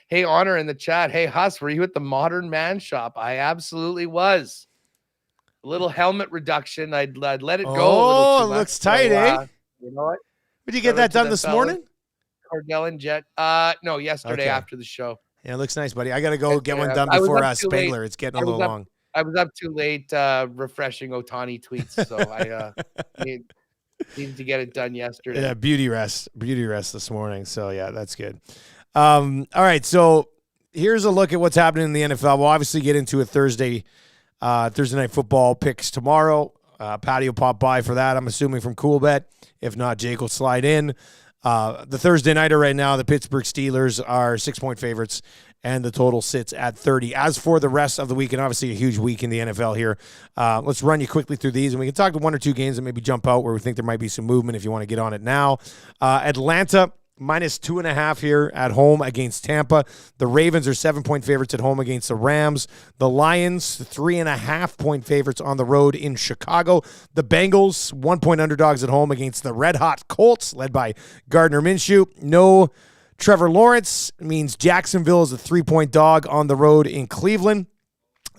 Hey, Honor in the chat. Hey, Hus, were you at the Modern Man Shop? I absolutely was. A little helmet reduction. I'd let it go a little too much. Oh, it looks tight, eh? You know what? Did you get that done this morning? Cordell and Jet. No, yesterday after the show. Yeah, it looks nice, buddy. I got to go get one done before Spangler. It's getting a little long. I was up too late refreshing Otani tweets, so I needed to get it done yesterday. Yeah, beauty rest this morning. So, yeah, that's good. All right, so here's a look at what's happening in the NFL. We'll obviously get into a Thursday Night Football picks tomorrow. Patty will pop by for that, I'm assuming, from Coolbet. If not, Jake will slide in. The Thursday nighter right now, the Pittsburgh Steelers are 6-point favorites, and the total sits at 30. As for the rest of the week, and obviously a huge week in the NFL here, let's run you quickly through these, and we can talk to one or two games that maybe jump out where we think there might be some movement if you want to get on it now. Atlanta, -2.5 here at home against Tampa. The Ravens are 7-point favorites at home against the Rams. The Lions, 3.5-point favorites on the road in Chicago. The Bengals, 1-point underdogs at home against the red-hot Colts, led by Gardner Minshew. No Trevor Lawrence means Jacksonville is a 3-point dog on the road in Cleveland.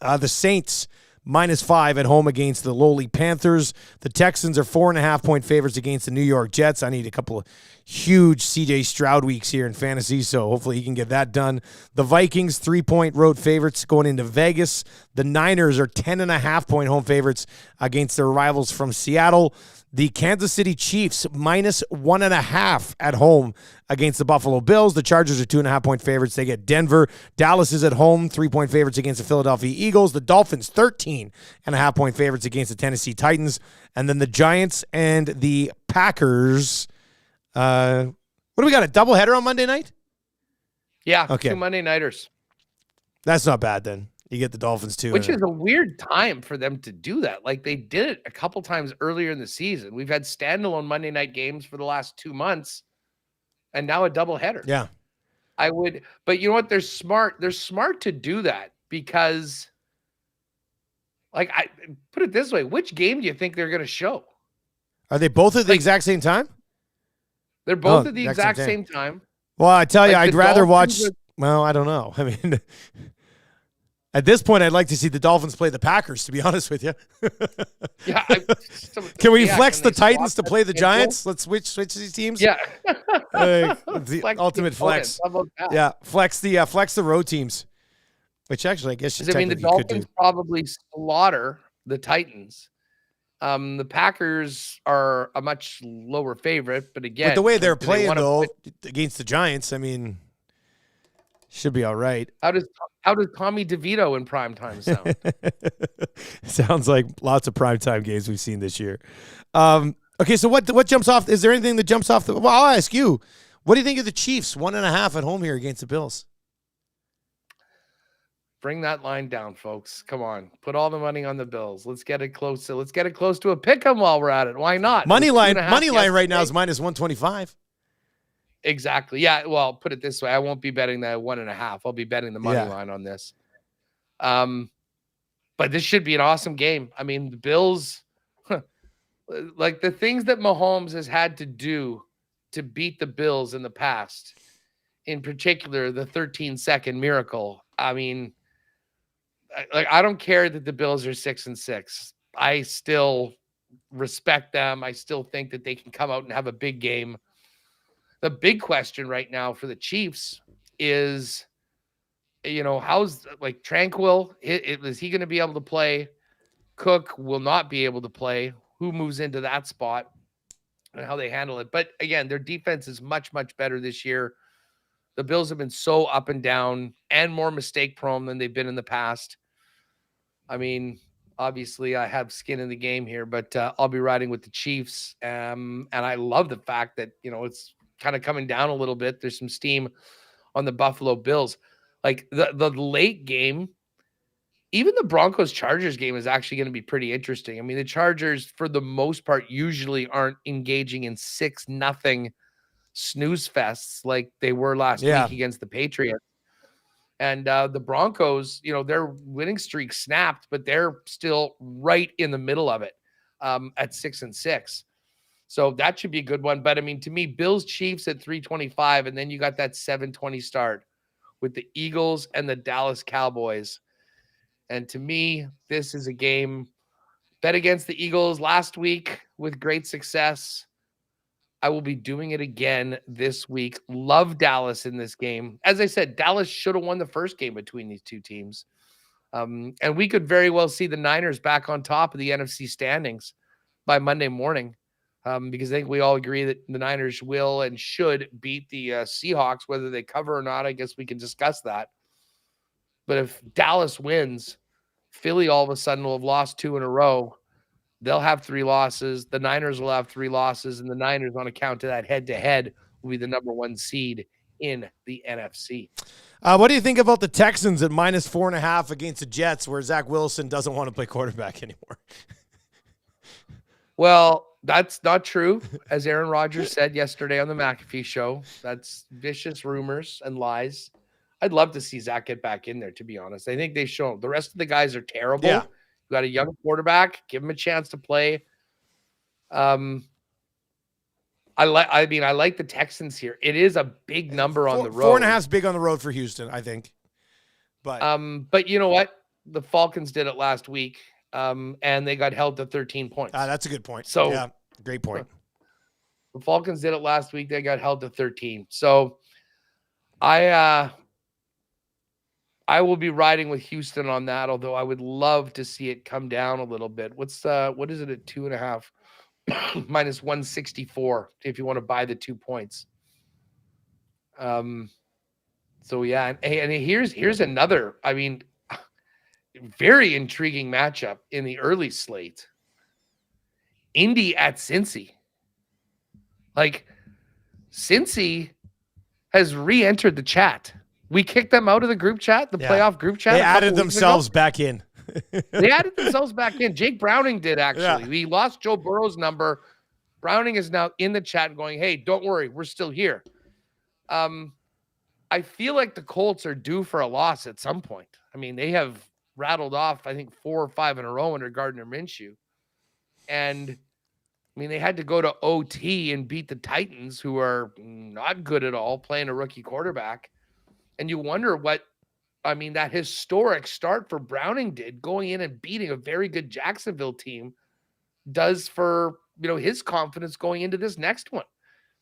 The Saints, -5 at home against the lowly Panthers. The Texans are 4.5-point favorites against the New York Jets. I need a couple of huge CJ Stroud weeks here in fantasy, so hopefully he can get that done. The Vikings, 3-point road favorites going into Vegas. The Niners are 10.5-point home favorites against their rivals from Seattle. The Kansas City Chiefs, -1.5 at home against the Buffalo Bills. The Chargers are 2.5-point favorites. They get Denver. Dallas is at home, 3-point favorites against the Philadelphia Eagles. The Dolphins, 13.5-point favorites against the Tennessee Titans. And then the Giants and the Packers. What do we got, a doubleheader on Monday night? Yeah, okay. 2 Monday nighters. That's not bad then. You get the Dolphins too. Which is a weird time for them to do that. Like they did it a couple times earlier in the season. We've had standalone Monday night games for the last 2 months and now a doubleheader. Yeah. But you know what? They're smart. They're smart to do that because, like, I put it this way: which game do you think they're going to show? Are they both at the exact same time? They're both at the exact same time. Well, I tell you, I'd rather watch. Well, I don't know. I mean, at this point, I'd like to see the Dolphins play the Packers, to be honest with you. Yeah. Can we flex the Titans to play the Giants? Let's switch these teams. Yeah. The ultimate flex. Yeah, flex the road teams. Which actually, I guess the Dolphins probably slaughter the Titans. The Packers are a much lower favorite, but again, with the way they're playing though against the Giants, I mean, should be all right. How does Tommy DeVito in primetime sound? Sounds like lots of primetime games we've seen this year. Okay, so what jumps off? Is there anything that jumps off? Well, I'll ask you. What do you think of the Chiefs 1.5 at home here against the Bills? Bring that line down, folks. Come on. Put all the money on the Bills. Let's get it close to a pick 'em while we're at it. Why not? Money line right now is -125. Exactly. Yeah. Well, put it this way. I won't be betting that 1.5. I'll be betting the money line on this. But this should be an awesome game. I mean, the Bills, like the things that Mahomes has had to do to beat the Bills in the past, in particular, the 13-second miracle. I mean, I don't care that the Bills are 6-6. I still respect them. I still think that they can come out and have a big game. The big question right now for the Chiefs is, how's Tranquil? Is he going to be able to play? Cook will not be able to play. Who moves into that spot and how they handle it? But again, their defense is much, much better this year. The Bills have been so up and down and more mistake prone than they've been in the past. I mean, obviously I have skin in the game here, but I'll be riding with the Chiefs. And I love the fact that, it's kind of coming down a little bit. There's some steam on the Buffalo Bills. Like the late game, even the Broncos-Chargers game is actually going to be pretty interesting. I mean, the Chargers, for the most part, usually aren't engaging in 6-0 snooze fests like they were last week against the Patriots. And the Broncos, their winning streak snapped, but they're still right in the middle of it at 6-6. So that should be a good one. But I mean, to me, Bills Chiefs at 325, and then you got that 7:20 start. with the Eagles and the Dallas Cowboys. And to me, this is a game. Bet against the Eagles last week with great success. I will be doing it again this week. Love Dallas in this game. As I said, Dallas should have won the first game between these two teams. And we could very well see the Niners back on top of the NFC standings by Monday morning, because I think we all agree that the Niners will and should beat the Seahawks. Whether they cover or not, I guess we can discuss that. But if Dallas wins, Philly all of a sudden will have lost 2 in a row. They'll have 3 losses. The Niners will have 3 losses, and the Niners, on account of that head-to-head, will be the number 1 seed in the NFC. What do you think about the Texans at -4.5 against the Jets, where Zach Wilson doesn't want to play quarterback anymore? Well, that's not true, as Aaron Rodgers said yesterday on the McAfee show. That's vicious rumors and lies. I'd love to see Zach get back in there, to be honest. I think they've shown. The rest of the guys are terrible. Yeah. You got a young quarterback. Give him a chance to play. I like the Texans here. It is a big number on the road. 4.5 is big on the road for Houston, I think. But you know what? The Falcons did it last week, and they got held to 13 points. That's a good point. So yeah, great point. The Falcons did it last week. They got held to 13. So I will be riding with Houston on that, although I would love to see it come down a little bit. What is it at 2.5? -164 if you want to buy the 2 points. So yeah, and here's another, very intriguing matchup in the early slate. Indy at Cincy. Like, Cincy has re-entered the chat. We kicked them out of the group chat, the playoff group chat. They added themselves back in. They added themselves back in. Jake Browning did, actually. Yeah. We lost Joe Burrow's number. Browning is now in the chat going, hey, don't worry, we're still here. I feel like the Colts are due for a loss at some point. I mean, they have rattled off, I think, 4 or 5 in a row under Gardner Minshew. And, I mean, they had to go to OT and beat the Titans, who are not good at all, playing a rookie quarterback. And you wonder that historic start for Browning did, going in and beating a very good Jacksonville team, does for, his confidence going into this next one.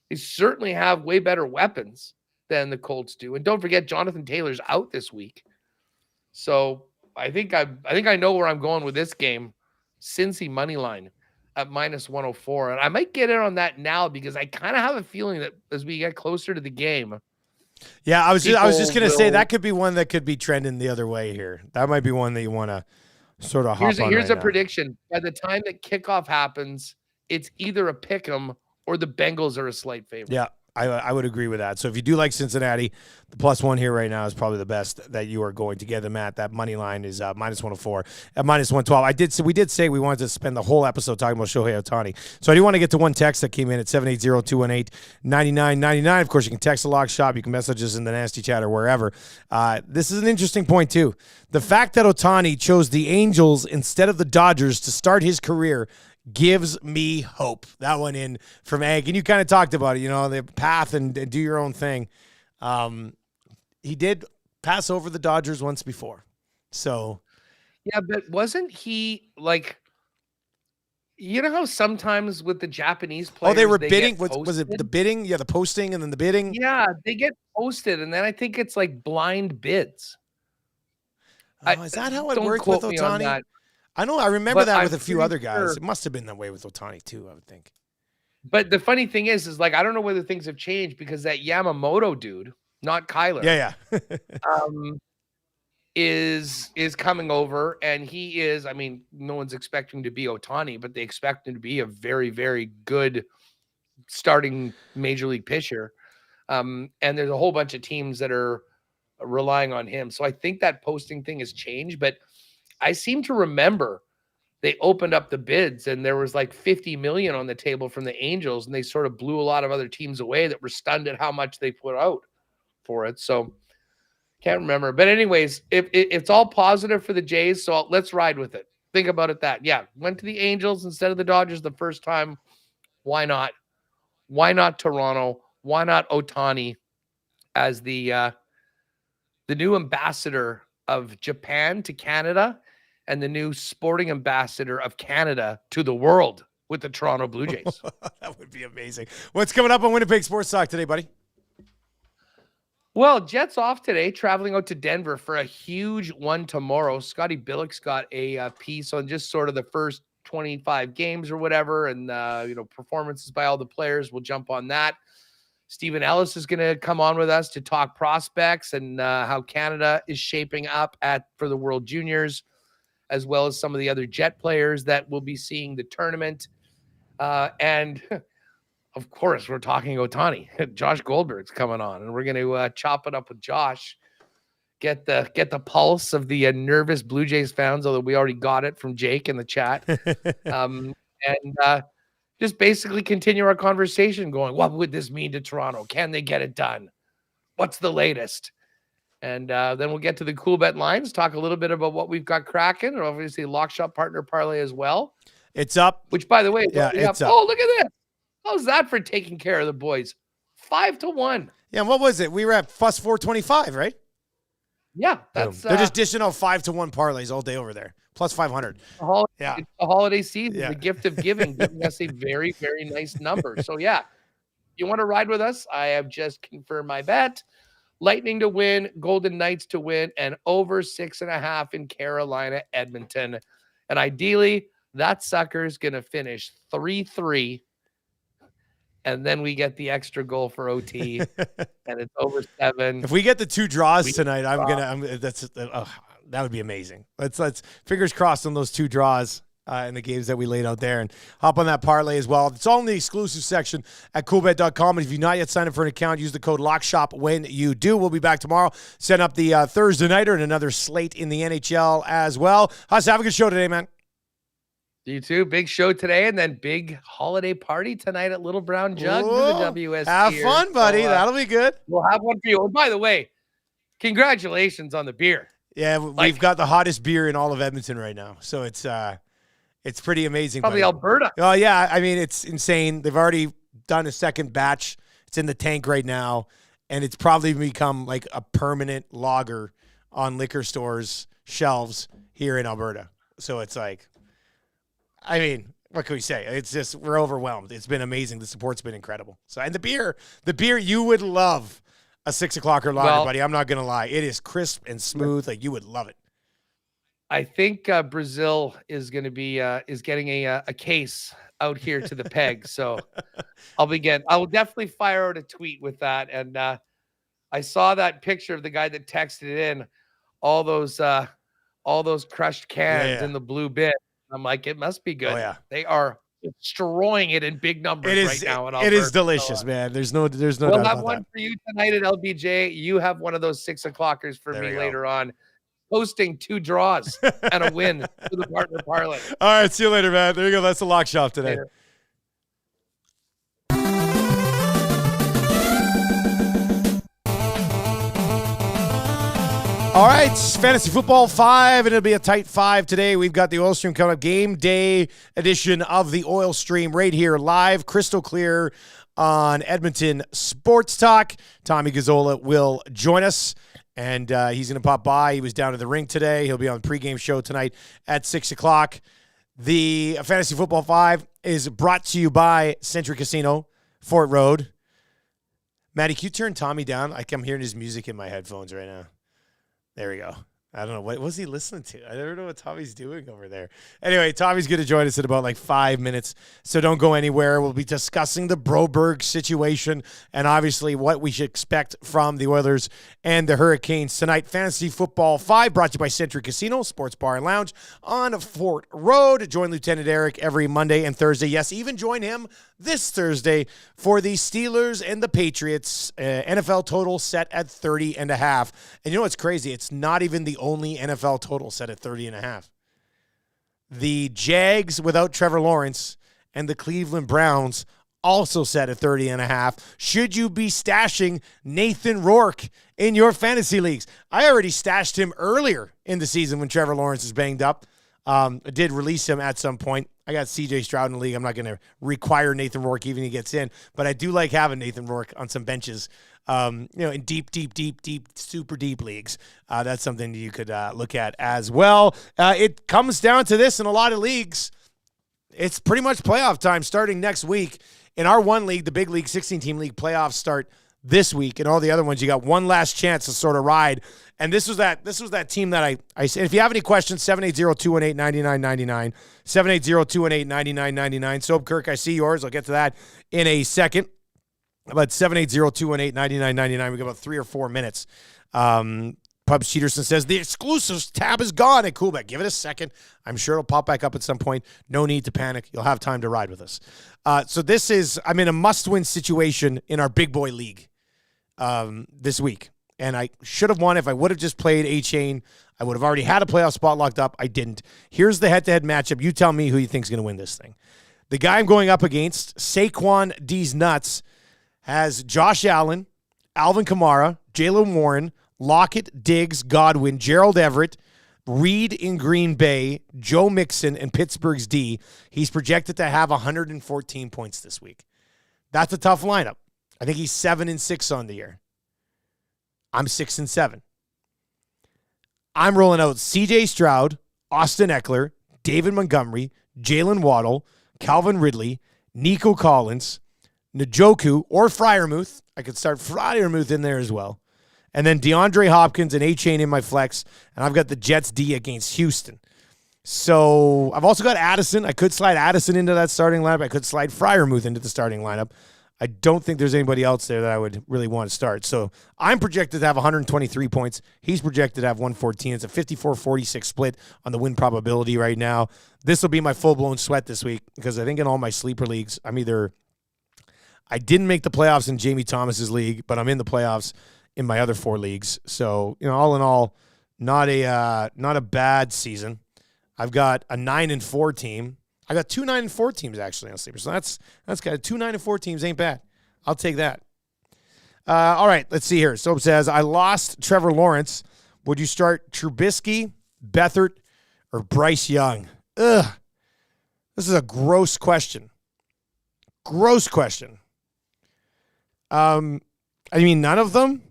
They certainly have way better weapons than the Colts do. And don't forget, Jonathan Taylor's out this week. So I think I know where I'm going with this game. Cincy money line at -104. And I might get in on that now, because I kind of have a feeling that as we get closer to the game. Yeah, I was just going to say that could be one that could be trending the other way here. That might be one that you want to sort of hop on. Here's a prediction. By the time that kickoff happens, it's either a pick 'em or the Bengals are a slight favorite. Yeah, I would agree with that. So if you do like Cincinnati, the +1 here right now is probably the best that you are going to get them at. That money line is -104 at -112. We did say we wanted to spend the whole episode talking about Shohei Ohtani. So I do want to get to one text that came in at 780-218-9999. Of course, you can text the Lock Shop. You can message us in the Nasty Chat or wherever. This is an interesting point, too. The fact that Ohtani chose the Angels instead of the Dodgers to start his career gives me hope. That one in from Egg. And you kind of talked about it, the path and do your own thing. He did pass over the Dodgers once before. So. Yeah, but wasn't he how sometimes with the Japanese players. Oh, they were bidding. Was it the bidding? Yeah, the posting and then the bidding. Yeah, they get posted. And then I think it's like blind bids. Is that how it worked with Ohtani? I know. I remember that with a few other guys. It must have been that way with Ohtani too, I would think. But the funny thing is I don't know whether things have changed, because that Yamamoto dude, not Kyler. Yeah. Is coming over, and he is, no one's expecting to be Ohtani, but they expect him to be a very, very good starting major league pitcher. And there's a whole bunch of teams that are relying on him. So I think that posting thing has changed, but I seem to remember they opened up the bids and there was like $50 million on the table from the Angels, and they sort of blew a lot of other teams away that were stunned at how much they put out for it. So can't remember. But anyways, if it's all positive for the Jays, so let's ride with it. Think about it that. Yeah, went to the Angels instead of the Dodgers the first time. Why not? Why not Toronto? Why not Ohtani as the the new ambassador of Japan to Canada and the new sporting ambassador of Canada to the world with the Toronto Blue Jays. That would be amazing. What's coming up on Winnipeg Sports Talk today, buddy? Well, Jets off today, traveling out to Denver for a huge one tomorrow. Scotty Billick's got a piece on just sort of the first 25 games or whatever, and performances by all the players. We'll jump on that. Stephen Ellis is going to come on with us to talk prospects and how Canada is shaping up for the World Juniors, as well as some of the other Jet players that will be seeing the tournament. And of course, we're talking Ohtani. Josh Goldberg's coming on, and we're going to chop it up with Josh. Get the pulse of the nervous Blue Jays fans, although we already got it from Jake in the chat. And just basically continue our conversation going, what would this mean to Toronto? Can they get it done? What's the latest? And then we'll get to the cool bet lines, talk a little bit about what we've got cracking, and obviously lock shop partner parlay as well. It's up. Which, by the way, it's up. Oh, look at this. How's that for taking care of the boys? 5-1. Yeah, what was it? We were at plus 425, right? Yeah, that's they're just dishing out 5-1 parlays all day over there. Plus 500. It's the holiday season, the gift of giving us a very, very nice number. So yeah, you want to ride with us? I have just confirmed my bet. Lightning to win, Golden Knights to win, and over 6.5 in Carolina, Edmonton. And ideally, that sucker's gonna finish 3-3. And then we get the extra goal for OT, and it's over 7. If we get the 2 draws tonight, that would be amazing. Let's fingers crossed on those 2 draws in the games that we laid out there, and hop on that parlay as well. It's all in the exclusive section at coolbet.com. And if you've not yet signed up for an account, use the code LOCKSHOP when you do. We'll be back tomorrow. Set up the Thursday nighter and another slate in the NHL as well. Hus, have a good show today, man. You too. Big show today, and then big holiday party tonight at Little Brown Jug for the WS. Have fun, buddy. That'll be good. We'll have one for you. And by the way, congratulations on the beer. Yeah, we've got the hottest beer in all of Edmonton right now, so it's pretty amazing. Probably Alberta. Oh yeah, I mean it's insane. They've already done a second batch. It's in the tank right now, and it's probably become like a permanent lager on liquor stores' shelves here in Alberta. So it's like, I mean, what can we say? It's just, we're overwhelmed. It's been amazing. The support's been incredible. So, and the beer, you would love a 6 o'clocker lager, buddy. I'm not going to lie. It is crisp and smooth. Like, you would love it. I think Brazil is going to be, is getting a case out here to the peg. So I will definitely fire out a tweet with that. And I saw that picture of the guy that texted in all those crushed cans in the blue bin. I'm like, it must be good. Oh, yeah. They are destroying it in big numbers right now. It is delicious, man. There's no doubt about that. We'll have one for you tonight at LBJ. You have one of those 6 o'clockers for me later on. Posting 2 draws and a win to the partner parlay. All right, see you later, man. There you go. That's the lock shop today. Later. All right, Fantasy Football 5, and it'll be a tight 5 today. We've got the Oil Stream coming up, game day edition of the Oil Stream right here, live, crystal clear on Edmonton Sports Talk. Tommy Gazzola will join us, and he's going to pop by. He was down to the rink today. He'll be on the pregame show tonight at 6 o'clock. The Fantasy Football 5 is brought to you by Century Casino, Fort Road. Maddie, can you turn Tommy down? I'm hearing his music in my headphones right now. There we go. I don't know. What was he listening to? I don't know what Tommy's doing over there. Anyway, Tommy's going to join us in about like 5 minutes, so don't go anywhere. We'll be discussing the Broberg situation and obviously what we should expect from the Oilers and the Hurricanes tonight. Fantasy Football 5 brought to you by Century Casino, Sports Bar and Lounge on Fort Road. Join Lieutenant Eric every Monday and Thursday. Yes, even join him this Thursday for the Steelers and the Patriots. NFL total set at 30.5. And you know what's crazy? It's not even the only NFL total set at 30.5. The Jags without Trevor Lawrence and the Cleveland Browns also set at 30.5. Should you be stashing Nathan Rourke in your fantasy leagues? I already stashed him earlier in the season when Trevor Lawrence is banged up. I did release him at some point. I got CJ Stroud in the league. I'm not going to require Nathan Rourke even if he gets in, but I do like having Nathan Rourke on some benches, in deep, super deep leagues. That's something you could look at as well. It comes down to this in a lot of leagues. It's pretty much playoff time starting next week. In our one league, the big league, 16-team league, playoffs start this week. And all the other ones, you got one last chance to sort of ride. And this was that team that I said. If you have any questions, 780-218-9999, 780-218-9999. Soap Kirk, I see yours. I'll get to that in a second. About 780-218-9999. We got about 3 or 4 minutes. Pub Cheaterson says, the exclusives tab is gone at Coolbet. Give it a second. I'm sure it'll pop back up at some point. No need to panic. You'll have time to ride with us. So I'm in a must-win situation in our big boy league this week. And I should have won if I would have just played A-Chain. I would have already had a playoff spot locked up. I didn't. Here's the head-to-head matchup. You tell me who you think is going to win this thing. The guy I'm going up against, Saquon D's Nuts, has Josh Allen, Alvin Kamara, Jaylen Warren, Lockett, Diggs, Godwin, Gerald Everett, Reed in Green Bay, Joe Mixon, and Pittsburgh's D. He's projected to have 114 points this week. That's a tough lineup. I think he's 7-6 on the year. I'm 6-7. I'm rolling out C.J. Stroud, Austin Eckler, David Montgomery, Jalen Waddle, Calvin Ridley, Nico Collins, Njoku, or Freiermuth. I could start Freiermuth in there as well. And then DeAndre Hopkins and A-Chain in my flex. And I've got the Jets D against Houston. So I've also got Addison. I could slide Addison into that starting lineup. I could slide Freiermuth into the starting lineup. I don't think there's anybody else there that I would really want to start. So I'm projected to have 123 points. He's projected to have 114. It's a 54-46 split on the win probability right now. This will be my full-blown sweat this week because I think in all my sleeper leagues, I didn't make the playoffs in Jamie Thomas's league, but I'm in the playoffs in my other 4 leagues. So, all in all, not a bad season. I've got a 9-4 team. I got 2 9-4 teams actually on sleeper. So that's good. 2 9-4 teams ain't bad. I'll take that. All right, let's see here. Soap says, I lost Trevor Lawrence. Would you start Trubisky, Beathard, or Bryce Young? Ugh. This is a gross question. Gross question. None of them.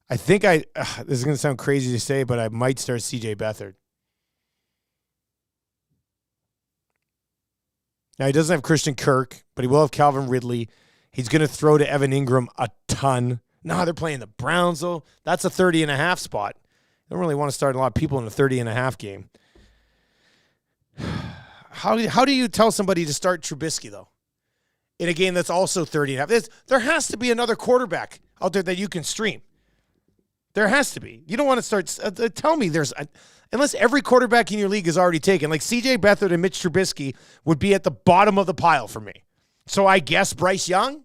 I think this is going to sound crazy to say, but I might start CJ Beathard. Now, he doesn't have Christian Kirk, but he will have Calvin Ridley. He's going to throw to Evan Ingram a ton. No, they're playing the Browns, though. That's a 30.5 spot. I don't really want to start a lot of people in a 30.5 game. How do you tell somebody to start Trubisky, though, in a game that's also 30.5? There has to be another quarterback out there that you can stream. There has to be. You don't want to start. Tell me unless every quarterback in your league is already taken. Like CJ Beathard and Mitch Trubisky would be at the bottom of the pile for me. So I guess Bryce Young.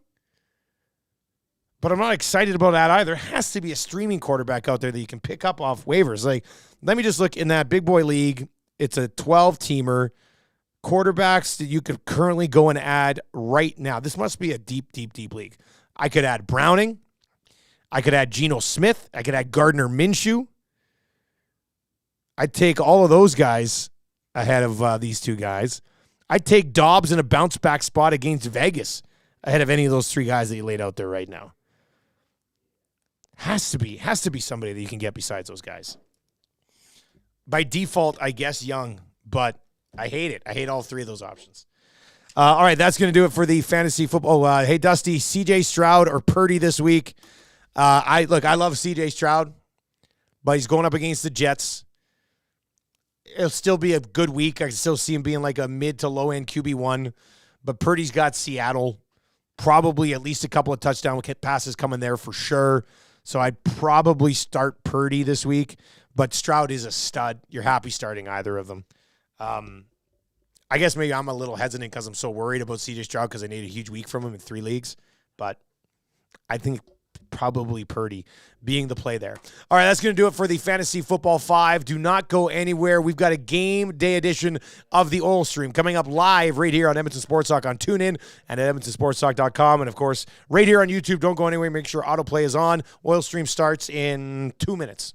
But I'm not excited about that either. There has to be a streaming quarterback out there that you can pick up off waivers. Like, let me just look in that big boy league. It's a 12-teamer. Quarterbacks that you could currently go and add right now. This must be a deep, deep, deep league. I could add Browning. I could add Geno Smith. I could add Gardner Minshew. I'd take all of those guys ahead of these 2 guys. I'd take Dobbs in a bounce-back spot against Vegas ahead of any of those 3 guys that you laid out there right now. Has to be somebody that you can get besides those guys. By default, I guess Young, but I hate it. I hate all 3 of those options. All right, that's going to do it for the fantasy football. Hey, Dusty, CJ Stroud or Purdy this week? I love CJ Stroud, but he's going up against the Jets. It'll still be a good week. I can still see him being like a mid to low end QB1, but Purdy's got Seattle. Probably at least a couple of touchdown passes coming there for sure. So I'd probably start Purdy this week, but Stroud is a stud. You're happy starting either of them. I guess maybe I'm a little hesitant because I'm so worried about CJ Stroud because I need a huge week from him in 3 leagues, but I think probably Purdy being the play there. All right, that's going to do it for the Fantasy Football 5. Do not go anywhere. We've got a game day edition of the Oil Stream coming up live right here on Edmonton Sports Talk on TuneIn and at EdmontonSportsTalk.com. And, of course, right here on YouTube. Don't go anywhere. Make sure autoplay is on. Oil Stream starts in 2 minutes.